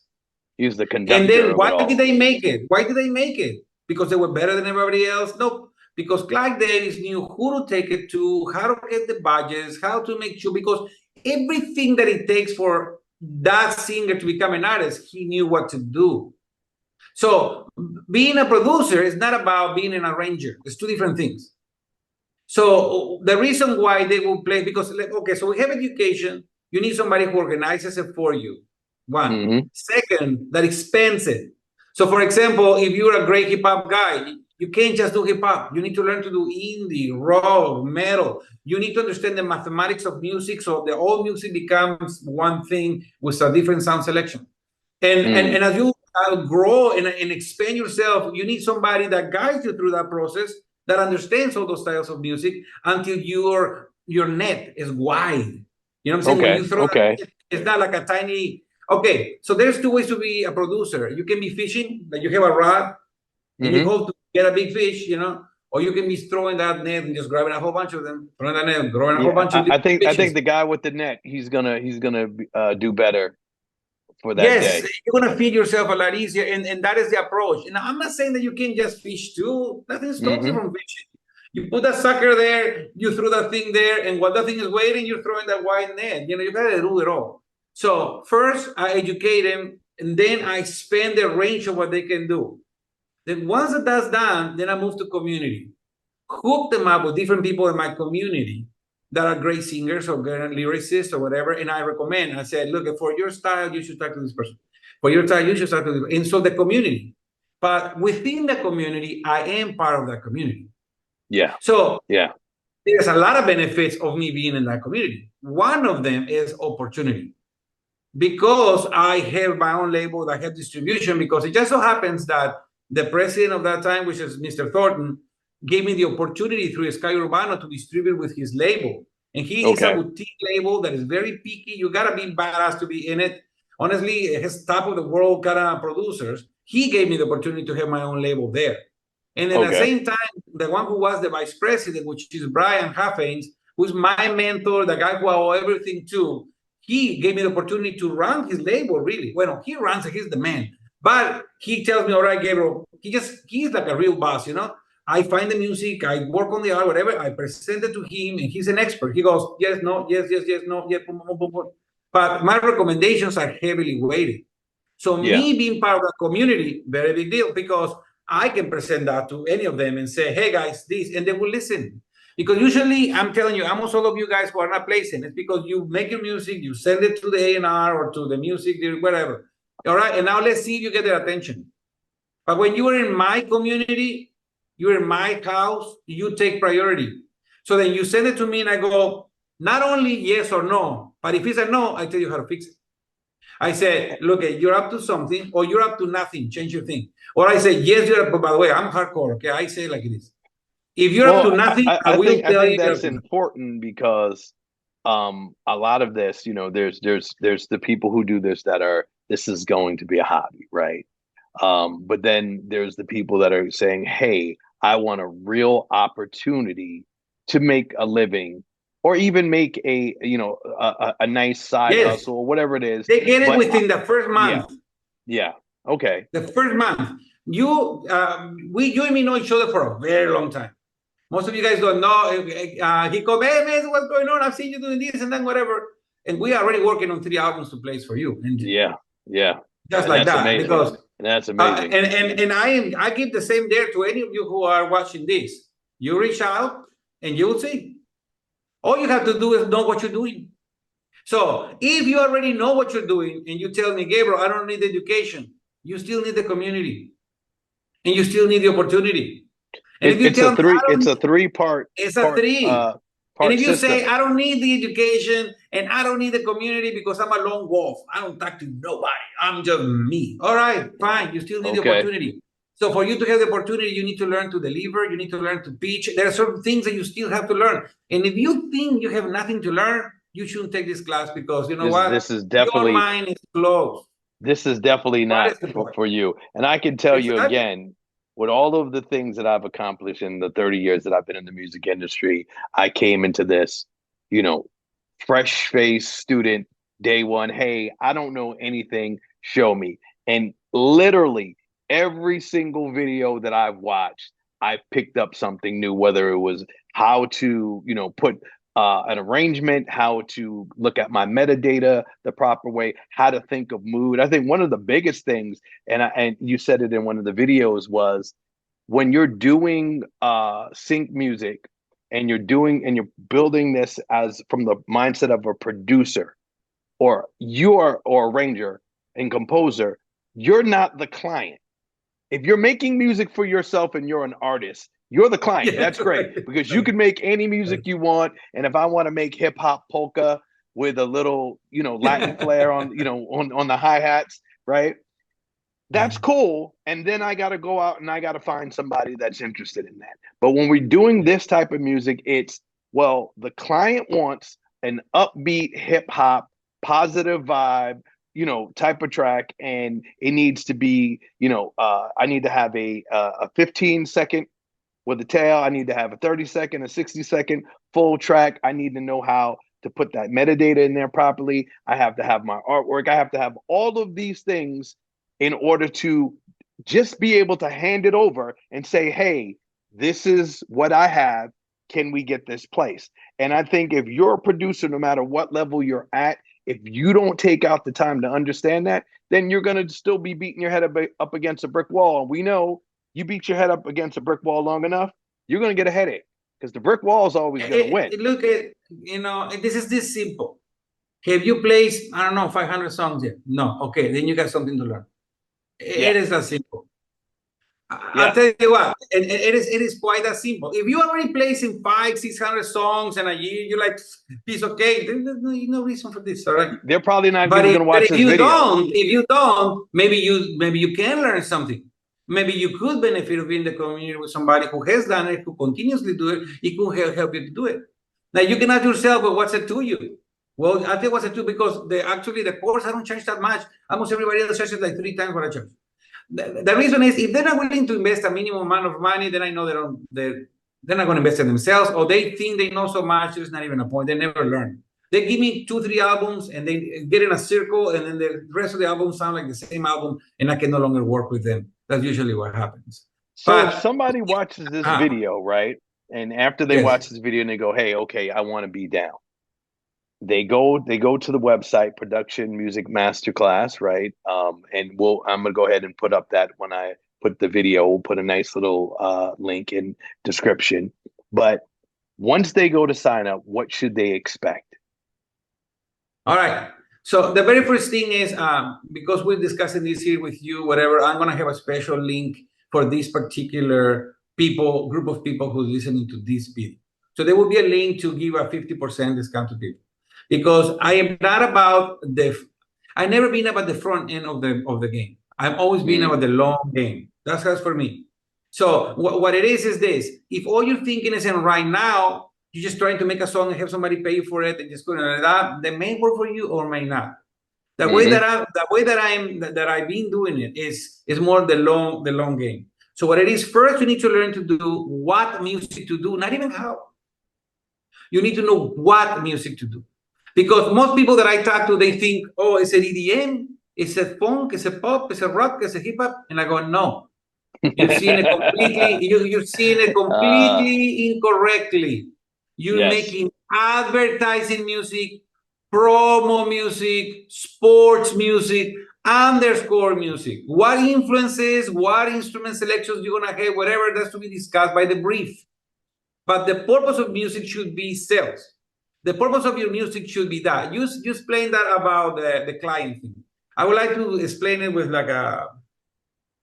He's the And conductor then of it why all. did they make it? Why did they make it? Because they were better than everybody else? No, because Clive Davis knew who to take it to, how to get the budgets, how to make sure, because everything that it takes for that singer to become an artist, he knew what to do. So being a producer is not about being an arranger. It's two different things. So the reason why they will play, because, okay, so we have education. You need somebody who organizes it for you. One. Second, that expands it. So, for example, if you're a great hip hop guy, you can't just do hip hop. You need to learn to do indie, rock, metal. You need to understand the mathematics of music, so the whole music becomes one thing with a different sound selection. And as you grow and expand yourself, you need somebody that guides you through that process, that understands all those styles of music until your net is wide. You know what I'm saying? When you throw that net, it's not like a tiny. Okay, so there's two ways to be a producer. You can be fishing, like you have a rod, and you hope to get a big fish, you know, or you can be throwing that net and just grabbing a whole bunch of them, throwing that net, growing a whole bunch of I think fishes. the guy with the net, he's gonna do better for that Yes, day. you're gonna feed yourself a lot easier, and that is the approach. And I'm not saying that you can just fish too. Nothing stops you from fishing. You put that sucker there, you throw that thing there, and while that thing is waiting, you're throwing that wide net. You know, you gotta do it all. So first, I educate them, and then I expand the range of what they can do. Then once that's done, then I move to community. Hook them up with different people in my community that are great singers or great lyricists or whatever. And I recommend, I said, look, for your style, you should talk to this person. For your style, you should talk to this person. And so the community. But within the community, I am part of that community. Yeah. So there's a lot of benefits of me being in that community. One of them is opportunity. Because I have my own label, I have distribution, because it just so happens that the president of that time, which is Mr. Thornton, gave me the opportunity through Sky Urbano to distribute with his label. And he is a boutique label that is very picky. You got to be badass to be in it. Honestly, his top of the world kind of producers. He gave me the opportunity to have my own label there. And then at the same time, the one who was the vice president, which is Brian Haffens, who's my mentor, the guy who I owe everything to, he gave me the opportunity to run his label, really. Well, he runs it, he's the man. But he tells me, all right, Gabriel, he's like a real boss, you know? I find the music, I work on the art, whatever, I present it to him, and he's an expert. He goes, yes, no, yes, no, yes, boom, boom, boom, boom. But my recommendations are heavily weighted. So me being part of the community, very big deal, because I can present that to any of them and say, hey, guys, this, and they will listen. Because usually, I'm telling you, almost all of you guys who are not placing, it's because you make your music, you send it to the A&R or to the music, whatever. All right, and now let's see if you get their attention. But when you are in my community, you're in my house, you take priority. So then you send it to me and I go, not only yes or no, but if it's a no, I tell you how to fix it. I said, look, you're up to something or you're up to nothing, change your thing. Or I say, yes, you're up, but by the way, I'm hardcore, okay? I say it like it is. If you're up to nothing, I will tell you. I think that's important because a lot of this, you know, there's the people who do this that are, this is going to be a hobby, right? But then there's the people that are saying, hey, I want a real opportunity to make a living or even make a, you know, a nice side hustle or whatever it is. They get it within the first month. Yeah. Okay. The first month. You and me know each other for a very long time. Most of you guys don't know. He called, hey, man, what's going on? I've seen you doing this and then whatever. And we are already working on 3 albums to place for you. And just like that. Amazing. Because that's amazing. And I give the same dare to any of you who are watching this. You reach out and you will see. All you have to do is know what you're doing. So if you already know what you're doing and you tell me, Gabriel, I don't need education, you still need the community. And you still need the opportunity. And if you tell me, it's a three-part. It's a three. And if you system. say, I don't need the education and I don't need the community because I'm a lone wolf, I don't talk to nobody, I'm just me. All right, fine, you still need the opportunity. So for you to have the opportunity, you need to learn to deliver, you need to learn to pitch. There are certain things that you still have to learn. And if you think you have nothing to learn, you shouldn't take this class because you know what? This is definitely, your mind is closed. This is definitely not for you. And I can tell you again, with all of the things that I've accomplished in the 30 years that I've been in the music industry, I came into this, you know, fresh-faced student, day one. Hey, I don't know anything, show me. And literally every single video that I've watched, I picked up something new, whether it was how to, you know, put an arrangement, how to look at my metadata the proper way, how to think of mood. I think one of the biggest things, and you said it in one of the videos, was when you're doing sync music and you're building this as from the mindset of a producer or arranger and composer, you're not the client. If you're making music for yourself and you're an artist, you're the client. That's great because you can make any music you want. And if I want to make hip hop polka with a little, you know, Latin flair on, you know, on the hi-hats, right? That's cool. And then I got to go out and I got to find somebody that's interested in that. But when we're doing this type of music, it's, well, the client wants an upbeat hip hop, positive vibe, you know, type of track, and it needs to be, you know, I need to have a 15-second with the tail. I need to have a 30-second, a 60-second full track. I need to know how to put that metadata in there properly. I have to have my artwork. I have to have all of these things in order to just be able to hand it over and say, hey, this is what I have. Can we get this placed? And I think if you're a producer, no matter what level you're at, if you don't take out the time to understand that, then you're going to still be beating your head up against a brick wall. And we know you beat your head up against a brick wall long enough, you're going to get a headache because the brick wall is always going to win. Look at, you know, this is this simple. Have you placed, I don't know, 500 songs yet? No. Okay, then you got something to learn. It is that simple. I'll tell you what, it is quite that simple. If you already placing 500-600 songs in a year, you're like, piece of cake. There's no reason for this, all right? They're probably not even going to watch this video. If you don't, maybe you can learn something. Maybe you could benefit of being in the community with somebody who has done it, who continuously do it. It could help you to do it. Now you can ask yourself, well, what's it to you? Well, I'll tell you what's it to, because the course, I don't charge that much. Almost everybody else charges like 3 times what I charge. The reason is, if they're not willing to invest a minimum amount of money, then I know they're not going to invest in themselves, or they think they know so much, there's not even a point. They never learn. They give me 2-3 albums, and they get in a circle, and then the rest of the albums sound like the same album, and I can no longer work with them. That's usually what happens. So if somebody watches this video, right, and after they watch this video and they go, hey, okay, I want to be down. They go to the website, Production Music Masterclass, right? And I'm gonna go ahead and put up that when I put the video, we'll put a nice little link in description. But once they go to sign up, what should they expect? All right. So the very first thing is, because we're discussing this here with you, whatever, I'm gonna have a special link for this particular group of people who's listening to this video. So there will be a link to give a 50% discount to people. Because I am not about I've never been about the front end of the game. I've always been about the long game. That's for me. So what it is this: if all you're thinking is in right now, you're just trying to make a song and have somebody pay for it and just go that may work for you or may not. The way that I've been doing it is more the long game. So what it is, first you need to learn to do what music to do, not even how. You need to know what music to do. Because most people that I talk to, they think, oh, it's an EDM, it's a funk, it's a pop, it's a rock, it's a hip hop. And I go, no. You're seeing it completely, you're seeing it completely incorrectly. You're making advertising music, promo music, sports music, underscore music. What influences, what instrument selections you're gonna have, whatever, that's to be discussed by the brief. But the purpose of music should be sales. The purpose of your music should be that. You explain that about the client thing. I would like to explain it with like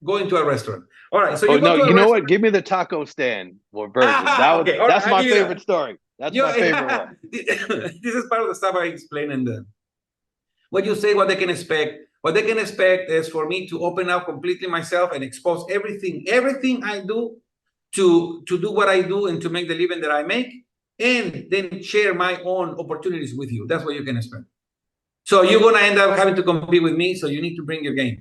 going to a restaurant. All right. So you know what? Give me the taco stand version. That's my favorite story. That's my favorite one. This is part of the stuff I explain in the what you say, what they can expect. What they can expect is for me to open up completely myself and expose everything I do to do what I do and to make the living that I make, and then share my own opportunities with you. That's what you can expect. So you're gonna end up having to compete with me. So you need to bring your game.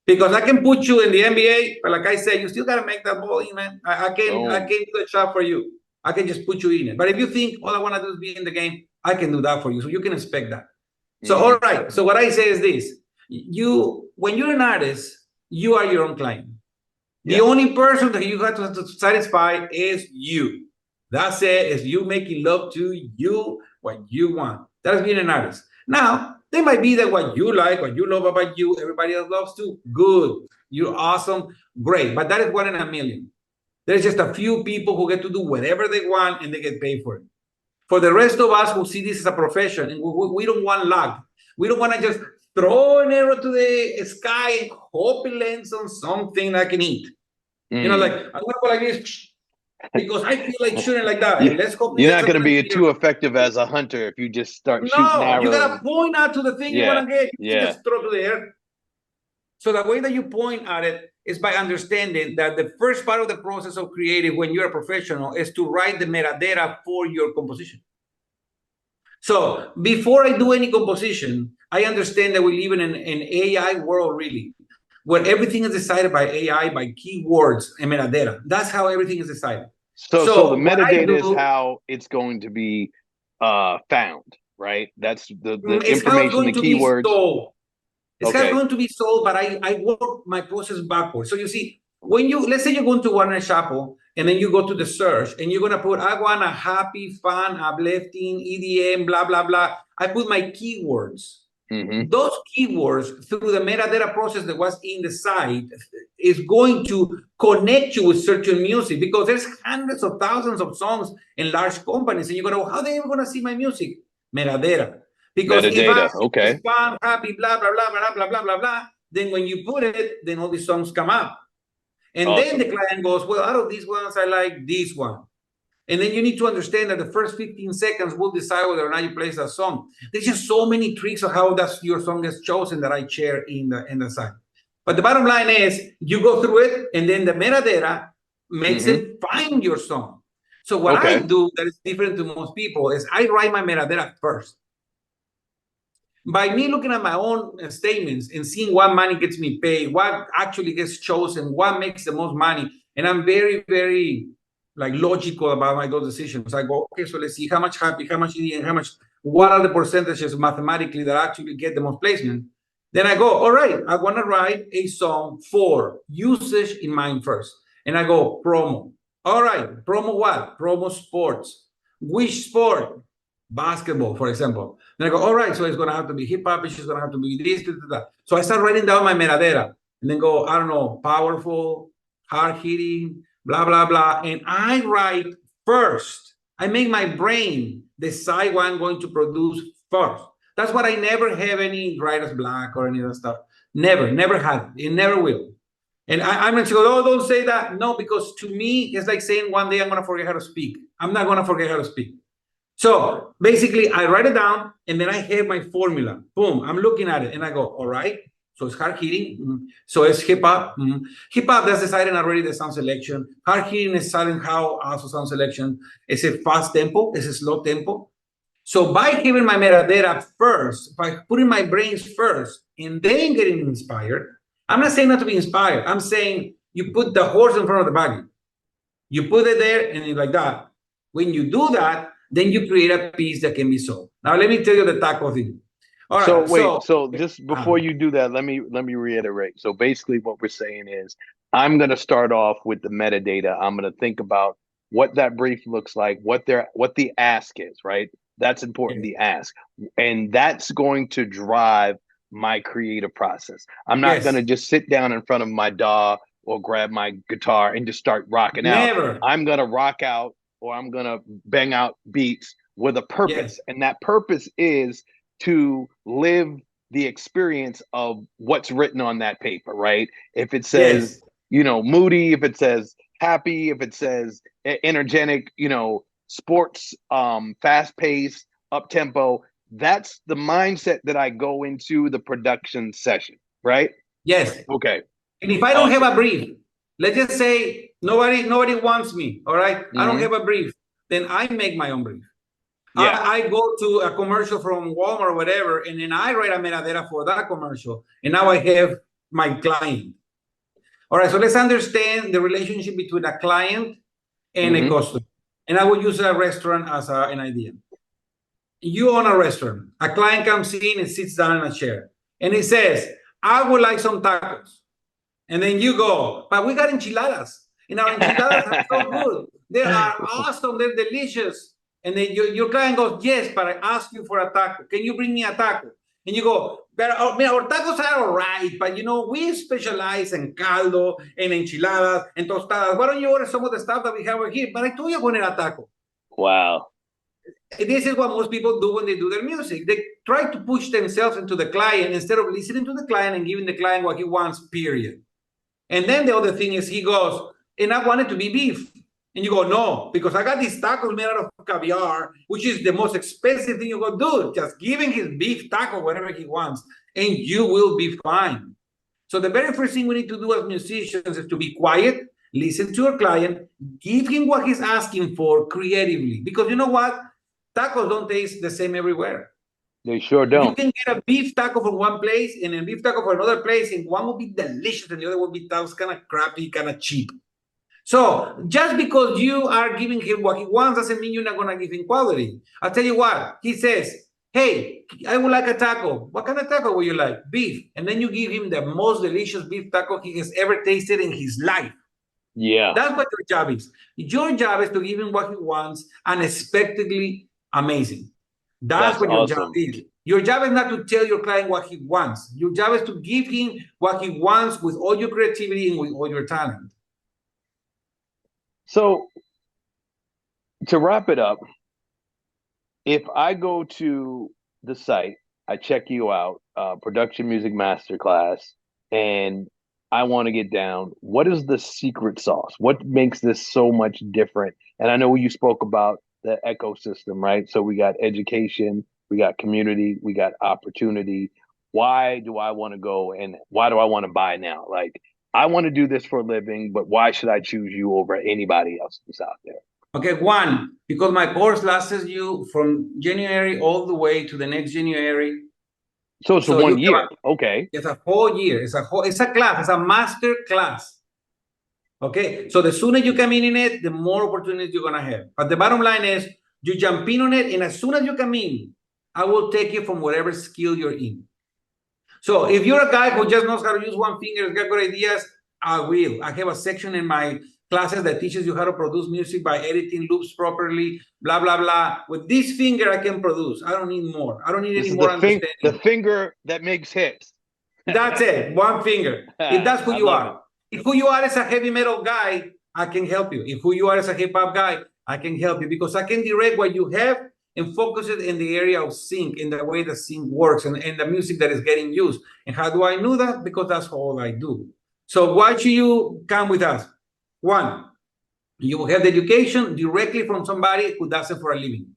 Because I can put you in the NBA, but like I said, you still gotta make that ball in, man. I can do the job for you. I can just put you in it. But if you think all I want to do is be in the game, I can do that for you. So you can expect that. So all right. So what I say is this: when you're an artist, you are your own client. The only person that you have to satisfy is you. That's it. It's you making love to you, what you want. That's being an artist. Now, there might be that what you like, what you love about you, everybody else loves too. Good. You're awesome. Great. But that is 1 in a million. There's just a few people who get to do whatever they want and they get paid for it. For the rest of us who see this as a profession, and we don't want luck. We don't want to just throw an arrow to the sky and hope it lands on something I can eat. You know, like, I'm going to go like this because I feel like shooting like that. And let's hope you're not going to be too effective as a hunter if you just start shooting arrows. You got to point out to the thing you want to get. You can just throw to the air. So the way that you point at it is by understanding that the first part of the process of creative when you're a professional is to write the metadata for your composition. So before I do any composition, I understand that we live in an AI world, really, where everything is decided by AI, by keywords and metadata. That's how everything is decided. So the metadata is how it's going to be found, right? That's the information, the keywords. It's going to be sold, but I work my process backwards. So you see, when let's say you're going to Warner Chappell, and then you go to the search, and you're going to put, I want a happy, fun, uplifting, EDM, blah, blah, blah. I put my keywords. Those keywords, through the metadata process that was in the site, is going to connect you with certain music, because there's hundreds of thousands of songs in large companies, and you're going to go, how are they ever going to see my music? Metadata. Because if I fun, happy, blah, blah, blah, blah, blah, blah, blah, blah, then when you put it, then all these songs come up. And then the client goes, well, out of these ones, I like this one. And then you need to understand that the first 15 seconds will decide whether or not you place that song. There's just so many tricks of how your song gets chosen that I share in the site. But the bottom line is you go through it, and then the metadata makes it find your song. So what I do that is different to most people is I write my metadata first. By me looking at my own statements and seeing what money gets me paid, what actually gets chosen, what makes the most money, and I'm very, very logical about those decisions. I go, okay, so let's see how much happy, how much EDM, how much, what are the percentages mathematically that actually get the most placement? Then I go, all right, I want to write a song for usage in mind first. And I go, promo. All right, promo what? Promo sports. Which sport? Basketball, for example. Then I go, all right, so it's going to have to be hip hop, it's going to have to be this, that. So I start writing down my metadata and then go, I don't know, powerful, hard hitting, blah, blah, blah. And I write first. I make my brain decide what I'm going to produce first. That's what I never have any writer's block or any of that stuff. Never had it. It never will. And I'm going to go, oh, don't say that. No, because to me, it's like saying one day I'm going to forget how to speak. I'm not going to forget how to speak. So basically, I write it down, and then I have my formula. Boom, I'm looking at it, and I go, all right, so it's hard hitting. So it's hip hop. Hip hop, that's deciding already the sound selection. Hard hitting is deciding how also sound selection. Is it fast tempo? Is it slow tempo? So by giving my metadata first, by putting my brains first, and then getting inspired, I'm not saying not to be inspired. I'm saying you put the horse in front of the buggy. You put it there, and it's like that. When you do that, then you create a piece that can be sold. Now, let me tell you the taco thing. All right. So just before you do that, let me reiterate. So basically what we're saying is I'm going to start off with the metadata. I'm going to think about what that brief looks like, what the ask is, right? That's important, the ask. And that's going to drive my creative process. I'm not going to just sit down in front of my DAW or grab my guitar and just start rocking out. I'm going to rock out, or I'm going to bang out beats with a purpose. And that purpose is to live the experience of what's written on that paper, right? If it says, moody, if it says happy, if it says energetic, sports, fast paced, up tempo. That's the mindset that I go into the production session, right? Yes. Okay. And if I don't have a brief, let's just say nobody wants me, all right? I don't have a brief, then I make my own brief. Yeah. I go to a commercial from Walmart or whatever, and then I write a metadata for that commercial, and now I have my client. All right, so let's understand the relationship between a client and a customer. And I will use a restaurant as an idea. You own a restaurant. A client comes in and sits down in a chair, and he says, I would like some tacos. And then you go, but we got enchiladas. And our enchiladas are so good. They are awesome. They're delicious. And then your client goes, yes, but I asked you for a taco. Can you bring me a taco? And you go, but our tacos are all right, but we specialize in caldo, and enchiladas, and tostadas. Why don't you order some of the stuff that we have over here? But I told you I wanted a taco. Wow. This is what most people do when they do their music. They try to push themselves into the client instead of listening to the client and giving the client what he wants, period. And then the other thing is he goes, and I want it to be beef. And you go, no, because I got these tacos made out of caviar, which is the most expensive thing you go do. Just give him his beef taco, whatever he wants, and you will be fine. So the very first thing we need to do as musicians is to be quiet, listen to your client, give him what he's asking for creatively. Because you know what? Tacos don't taste the same everywhere. They sure don't. You can get a beef taco from one place and a beef taco from another place, and one will be delicious and the other will be kind of crappy, kind of cheap. So just because you are giving him what he wants doesn't mean you're not going to give him quality. I'll tell you what. He says, hey, I would like a taco. What kind of taco would you like? Beef. And then you give him the most delicious beef taco he has ever tasted in his life. Yeah. That's what your job is. Your job is to give him what he wants, unexpectedly amazing. That's what your job is. Your job is not to tell your client what he wants. Your job is to give him what he wants with all your creativity and with all your talent. So to wrap it up, if I go to the site, I check you out, Production Music Masterclass, and I want to get down, what is the secret sauce? What makes this so much different? And I know you spoke about the ecosystem, right? So we got education, we got community, we got opportunity. Why do I want to go and why do I want to buy now? Like, I want to do this for a living, but why should I choose you over anybody else who's out there? Okay, one, because my course lasts you from January all the way to the next January. So it's 1 year. Okay. It's a whole year. It's a class. It's a master class. Okay, so the sooner you come in it, the more opportunities you're gonna have. But the bottom line is, you jump in on it, and as soon as you come in, I will take you from whatever skill you're in. So if you're a guy who just knows how to use one finger, has got good ideas, I will. I have a section in my classes that teaches you how to produce music by editing loops properly, blah, blah, blah. With this finger, I can produce. I don't need more. I don't need any more understanding. The finger that makes hits. That's it. One finger. If that's who you are. If who you are is a heavy metal guy, I can help you. If who you are is a hip hop guy, I can help you because I can direct what you have and focus it in the area of sync, in the way the sync works and the music that is getting used. And how do I know that? Because that's all I do. So why should you come with us? One, you will have the education directly from somebody who does it for a living.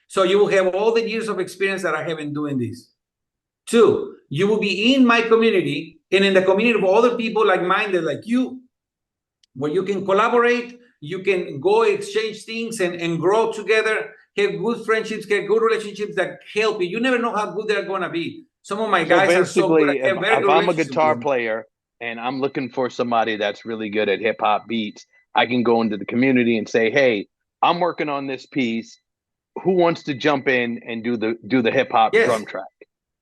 So you will have all the years of experience that I have in doing this. Two, you will be in my community and in the community of other people like-minded like you, where you can collaborate, you can go exchange things and grow together, have good friendships, have good relationships that help you. You never know how good they're going to be. Some of my guys are so good. If I'm a guitar player and I'm looking for somebody that's really good at hip hop beats, I can go into the community and say, hey, I'm working on this piece. Who wants to jump in and do the hip hop drum track?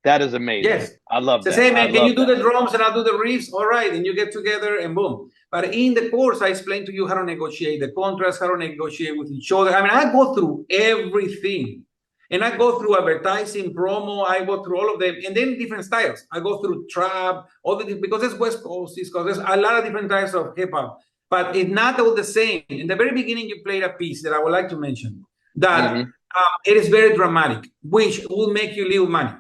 That is amazing. Yes. I love that. Say, man, can you do the drums and I'll do the riffs? All right. And you get together and boom. But in the course, I explain to you how to negotiate the contracts, how to negotiate with each other. I mean, I go through everything. And I go through advertising, promo, I go through all of them. And then different styles. I go through trap, because it's West Coast, East Coast. There's a lot of different types of hip hop. But it's not all the same. In the very beginning, you played a piece that I would like to mention. That it is very dramatic, which will make you little money.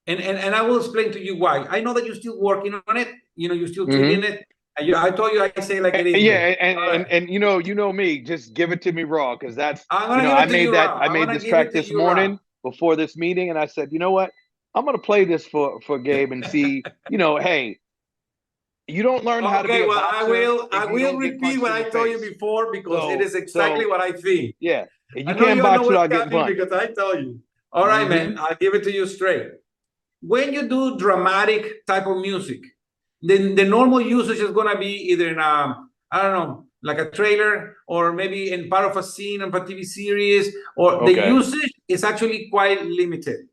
And I will explain to you why. I know that you're still working on it. You're still tweaking it. I told you I say like it is. Yeah, All right. and you know me, just give it to me raw, because that's, I'm you gonna know, give it to you raw. I I'm made gonna this give track it to this you raw. morning before this meeting, and I said, you know what, I'm gonna play this for Gabe and see, you know, hey, you don't learn how to be Okay, a well, boxer I if you will don't get repeat punched what in I the told you face. before because it is exactly So what I think. yeah, and I you know can't you know box what's without getting coming punched. because I tell you. All right, man, Hmm. I'll give it to you straight. When you do dramatic type of music, then the normal usage is gonna be either in I don't know, like a trailer, or maybe in part of a scene of a TV series, or the Okay. usage is actually quite limited.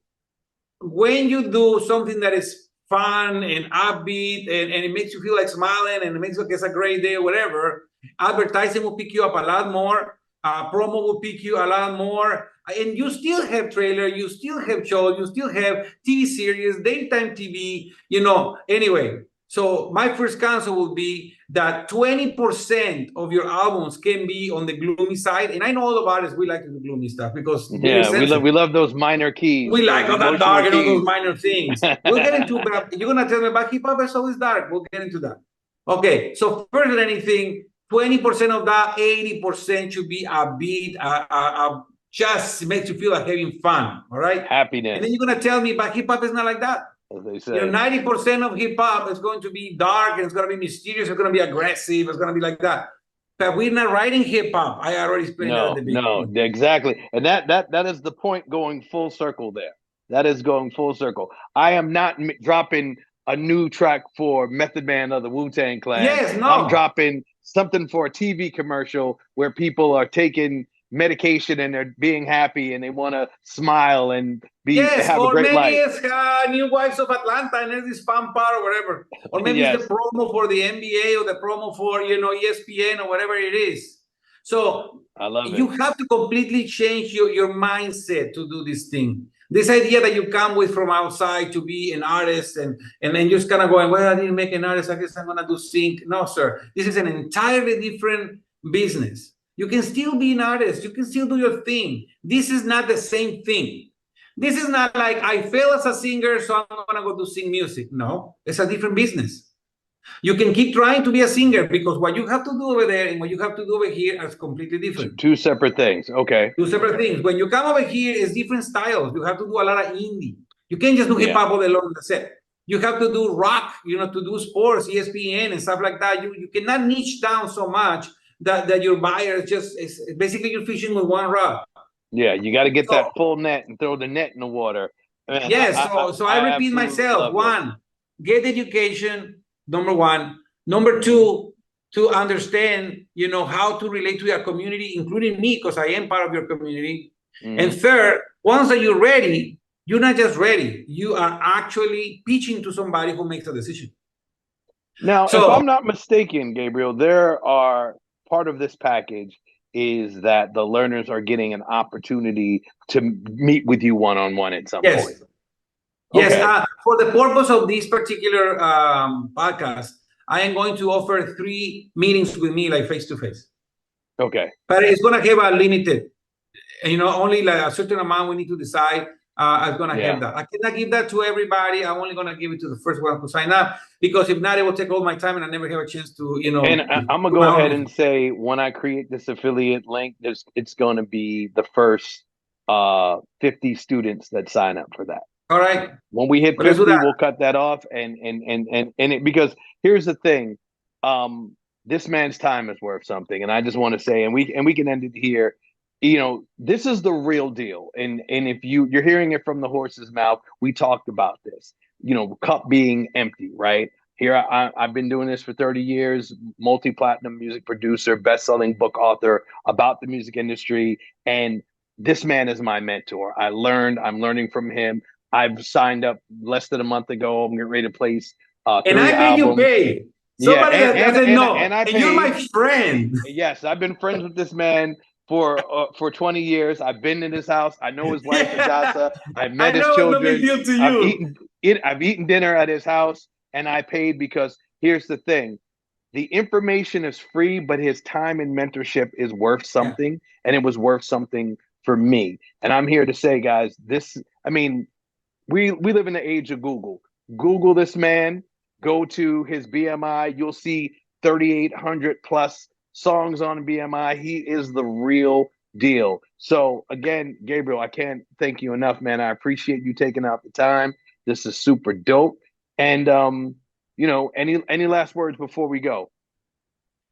When you do something that is fun and upbeat, and it makes you feel like smiling, and it makes you like it's a great day or whatever, advertising will pick you up a lot more. Promo will pick you a lot more. And you still have trailer, you still have shows, you still have TV series, daytime TV, Anyway, so my first counsel would be that 20% of your albums can be on the gloomy side. And I know all of artists, we like to do gloomy stuff because we're Yeah, sensitive. we love those minor keys, We like those all that emotional dark and all those keys. minor things. We'll get into it, but you're gonna tell me about hip hop is always dark. We'll get into that. Okay, so first than anything, 20% of that, 80% should be a beat, just makes you feel like having fun. All right. And then Happiness, you're gonna tell me, but hip hop is not like that. as they say. 90% of hip hop is going to be dark, and it's gonna be mysterious, it's gonna be aggressive, it's gonna be like that. But we're not writing hip hop. I already explained that at No, the no, beginning. exactly. And that is the point, going full circle there. That is going full circle. I am not dropping a new track for Method Man of the Wu-Tang Clan. Yes, I'm no. dropping something for a TV commercial where people are taking medication and they're being happy and they want to smile and be Yes, have a or great maybe life. it's New Wives of Atlanta and it's this fan part or whatever. Or maybe it's the Yes, promo for the NBA or the promo for, ESPN or whatever it is. So I love you it. have to completely change your mindset to do this thing. This idea that you come with from outside to be an artist, and then you're just kind of going, well, I didn't make an artist, I guess I'm gonna do sync. No, sir. This is an entirely different business. You can still be an artist, you can still do your thing. This is not the same thing. This is not like I fail as a singer, so I'm gonna go to sing music. No, it's a different business. You can keep trying to be a singer because what you have to do over there and what you have to do over here is completely different. Two separate things. Okay. Two separate things. When you come over here, it's different styles. You have to do a lot of indie. You can't just do hip Yeah. hop all alone. That's it. You have to do rock, to do sports, ESPN, and stuff like that. You cannot niche down so much that your buyer is basically you're fishing with one rod. Yeah, you got to get So that full net and throw the net in the water. Man, yes, so I I repeat absolutely myself. love this. One, get education, number one. Number two, to understand, how to relate to your community, including me, because I am part of your community. And third, once that you're ready, you're not just ready, you are actually pitching to somebody who makes a decision. Now, if So I'm not mistaken, Gabriel, there are part of this package is that the learners are getting an opportunity to meet with you one-on-one at some yes, point. yes. Okay. For the purpose of this particular podcast, I am going to offer 3 meetings with me, like face to face. Okay. But it's going to have a limited, only like a certain amount we need to decide. I'm going to Yeah. have that. I cannot give that to everybody. I'm only going to give it to the first one who sign up, because if not, it will take all my time and I never have a chance to, And I'm gonna do go my own ahead business. and say, when I create this affiliate link, it's going to be the first 50 students that sign up for that. All right. When we hit Well, let's do 50, that. we'll cut that off. And it, because here's the thing, this man's time is worth something. And I just want to say, and we can end it here. This is the real deal. And if you're hearing it from the horse's mouth, we talked about this, cup being empty, right? Here, I've been doing this for 30 years, multi-platinum music producer, best-selling book author about the music industry. And this man is my mentor. I'm learning from him. I've signed up less than a month ago. I'm getting ready to place And 3 I made you albums. pay. Yeah, Somebody that doesn't know. and I And you're my paid. friend. Yes, I've been friends with this man for 20 years. I've been in his house. I know his wife Yeah. Adasa. I I met his know it's no big children. deal to I've you. eaten I've eaten dinner at his house, and I paid because here's the thing. The information is free, but his time and mentorship is worth Yeah. something, and it was worth something for me. And I'm here to say, guys, we live in the age of Google. Google this man, go to his BMI, you'll see 3,800 plus songs on BMI. He is the real deal. So again, Gabriel, I can't thank you enough, man. I appreciate you taking out the time. This is super dope. And you know, any last words before we go?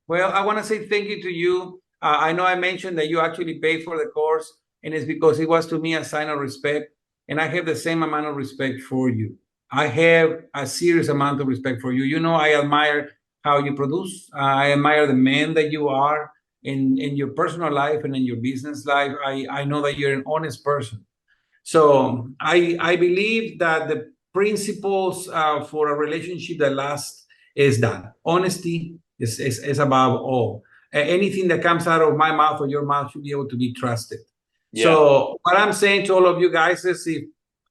Well, I want to say thank you to you. I know I mentioned that you actually paid for the course, and it's because it was to me a sign of respect. And I have the same amount of respect for you. I have a serious amount of respect for you. You know, I admire how you produce. I admire the man that you are in your personal life and in your business life. I know that you're an honest person. So I believe that the principles for a relationship that lasts is that honesty is above all. Anything that comes out of my mouth or your mouth should be able to be trusted. Yeah. So what I'm saying to all of you guys is if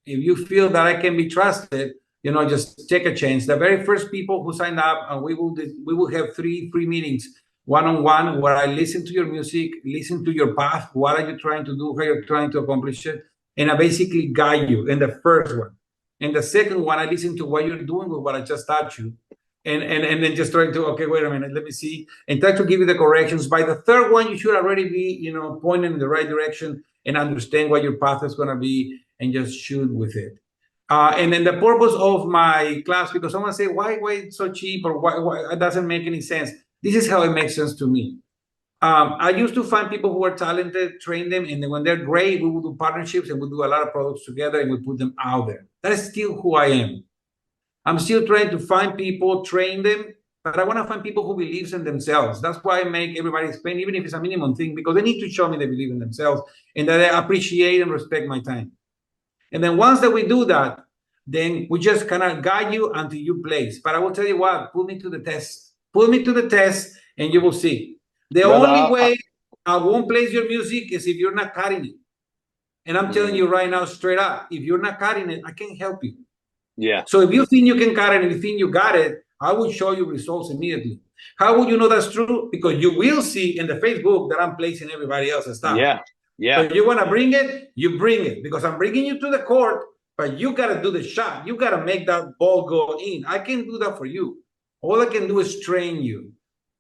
you feel that I can be trusted, you know, just take a chance. The very first people who signed up, we will have 3 free meetings, one-on-one, where I listen to your music, listen to your path. What are you trying to do? How you're trying to accomplish it? And I basically guide you in the first one. And the second one, I listen to what you're doing with what I just taught you. And then just trying to, okay, wait a minute, let me see, and try to give you the corrections. By the third one, you should already be, you know, pointing in the right direction and understand what your path is going to be and just shoot with it. And then the purpose of my class, because someone say, why it's so cheap, or why it doesn't make any sense. This is how it makes sense to me. I used to find people who are talented, train them, and then when they're great, we will do partnerships and we'll do a lot of products together and we put them out there. That is still who I am. I'm still trying to find people, train them, but I want to find people who believes in themselves. That's why I make everybody spend, even if it's a minimum thing, because they need to show me they believe in themselves and that they appreciate and respect my time. And then once that we do that, then we just kind of guide you until you place. But I will tell you what, put me to the test. Put me to the test and you will see. The Brother, only way I won't place your music is if you're not cutting it. And I'm telling you right now, straight up, if you're not cutting it, I can't help you. Yeah. So if you think you can cut it and you think you got it, I will show you results immediately. How would you know that's true? Because you will see in the Facebook that I'm placing everybody else's stuff. Yeah. Yeah. So if you want to bring it, you bring it, because I'm bringing you to the court, but you got to do the shot. You got to make that ball go in. I can't do that for you. All I can do is train you.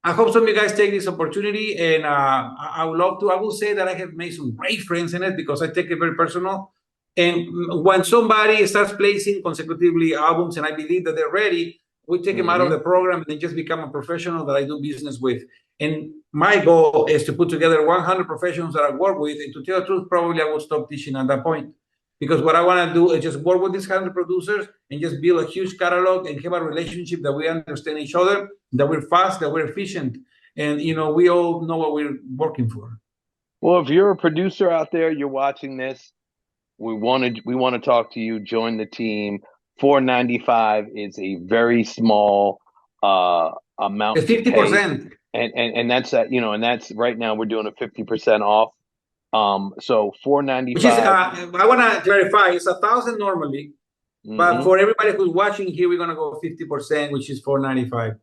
I hope some of you guys take this opportunity, and I would love to. I will say that I have made some great friends in it because I take it very personal. And when somebody starts placing consecutively albums and I believe that they're ready, we take them out of the program and they just become a professional that I do business with. And my goal is to put together 100 professionals that I work with. And to tell the truth, probably I will stop teaching at that point. Because what I want to do is just work with these 100 producers and just build a huge catalog and have a relationship that we understand each other, that we're fast, that we're efficient. And, you know, we all know what we're working for. Well, if you're a producer out there, you're watching this, we want to talk to you. Join the team. $495 is a very small amount It's to pay, 50%. and that's that, you know, and that's right now we're doing a 50% off. So Which is, $495. I want to clarify, it's 1,000 normally, but for everybody who's watching here, we're gonna go 50%, which is $495.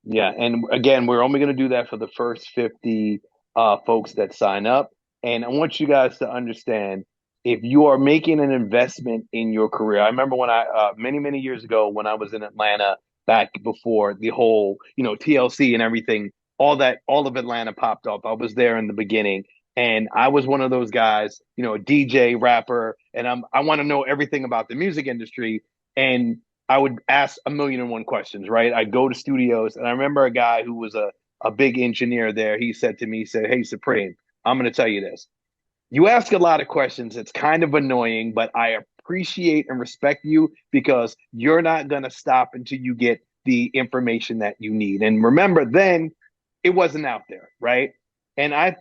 Yeah, and again, we're only going to do that for the first 50 folks that sign up. And I want you guys to understand, if you are making an investment in your career. I remember when I many years ago when I was in Atlanta, back before the whole, you know, TLC and everything, all of Atlanta popped up. I was there in the beginning, and I was one of those guys, you know, a DJ, rapper, and I want to know everything about the music industry. And I would ask a million and one questions, right? I'd go to studios, and I remember a guy who was a big engineer there. He said to me, he said, "Hey, Sahpreem, I'm going to tell you this. You ask a lot of questions. It's kind of annoying, but I appreciate and respect you because you're not going to stop until you get the information that you need." And remember, then it wasn't out there, right? And I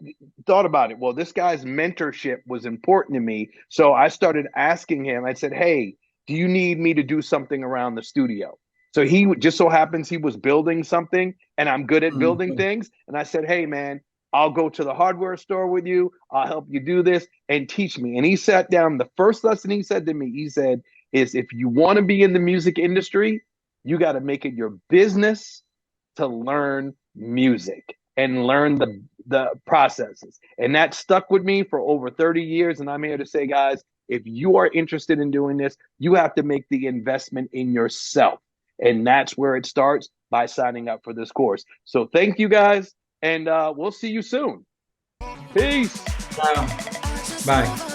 thought about it. Well, this guy's mentorship was important to me. So I started asking him, I said, "Hey, do you need me to do something around the studio?" So he just so happens he was building something, and I'm good at building things. And I said, "Hey, man, I'll go to the hardware store with you. I'll help you do this and teach me." And he sat down. The first lesson he said to me, he said, is if you want to be in the music industry, you got to make it your business to learn music and learn the processes. And that stuck with me for over 30 years. And I'm here to say, guys, if you are interested in doing this, you have to make the investment in yourself. And that's where it starts, by signing up for this course. So thank you guys, and we'll see you soon. Peace. Bye.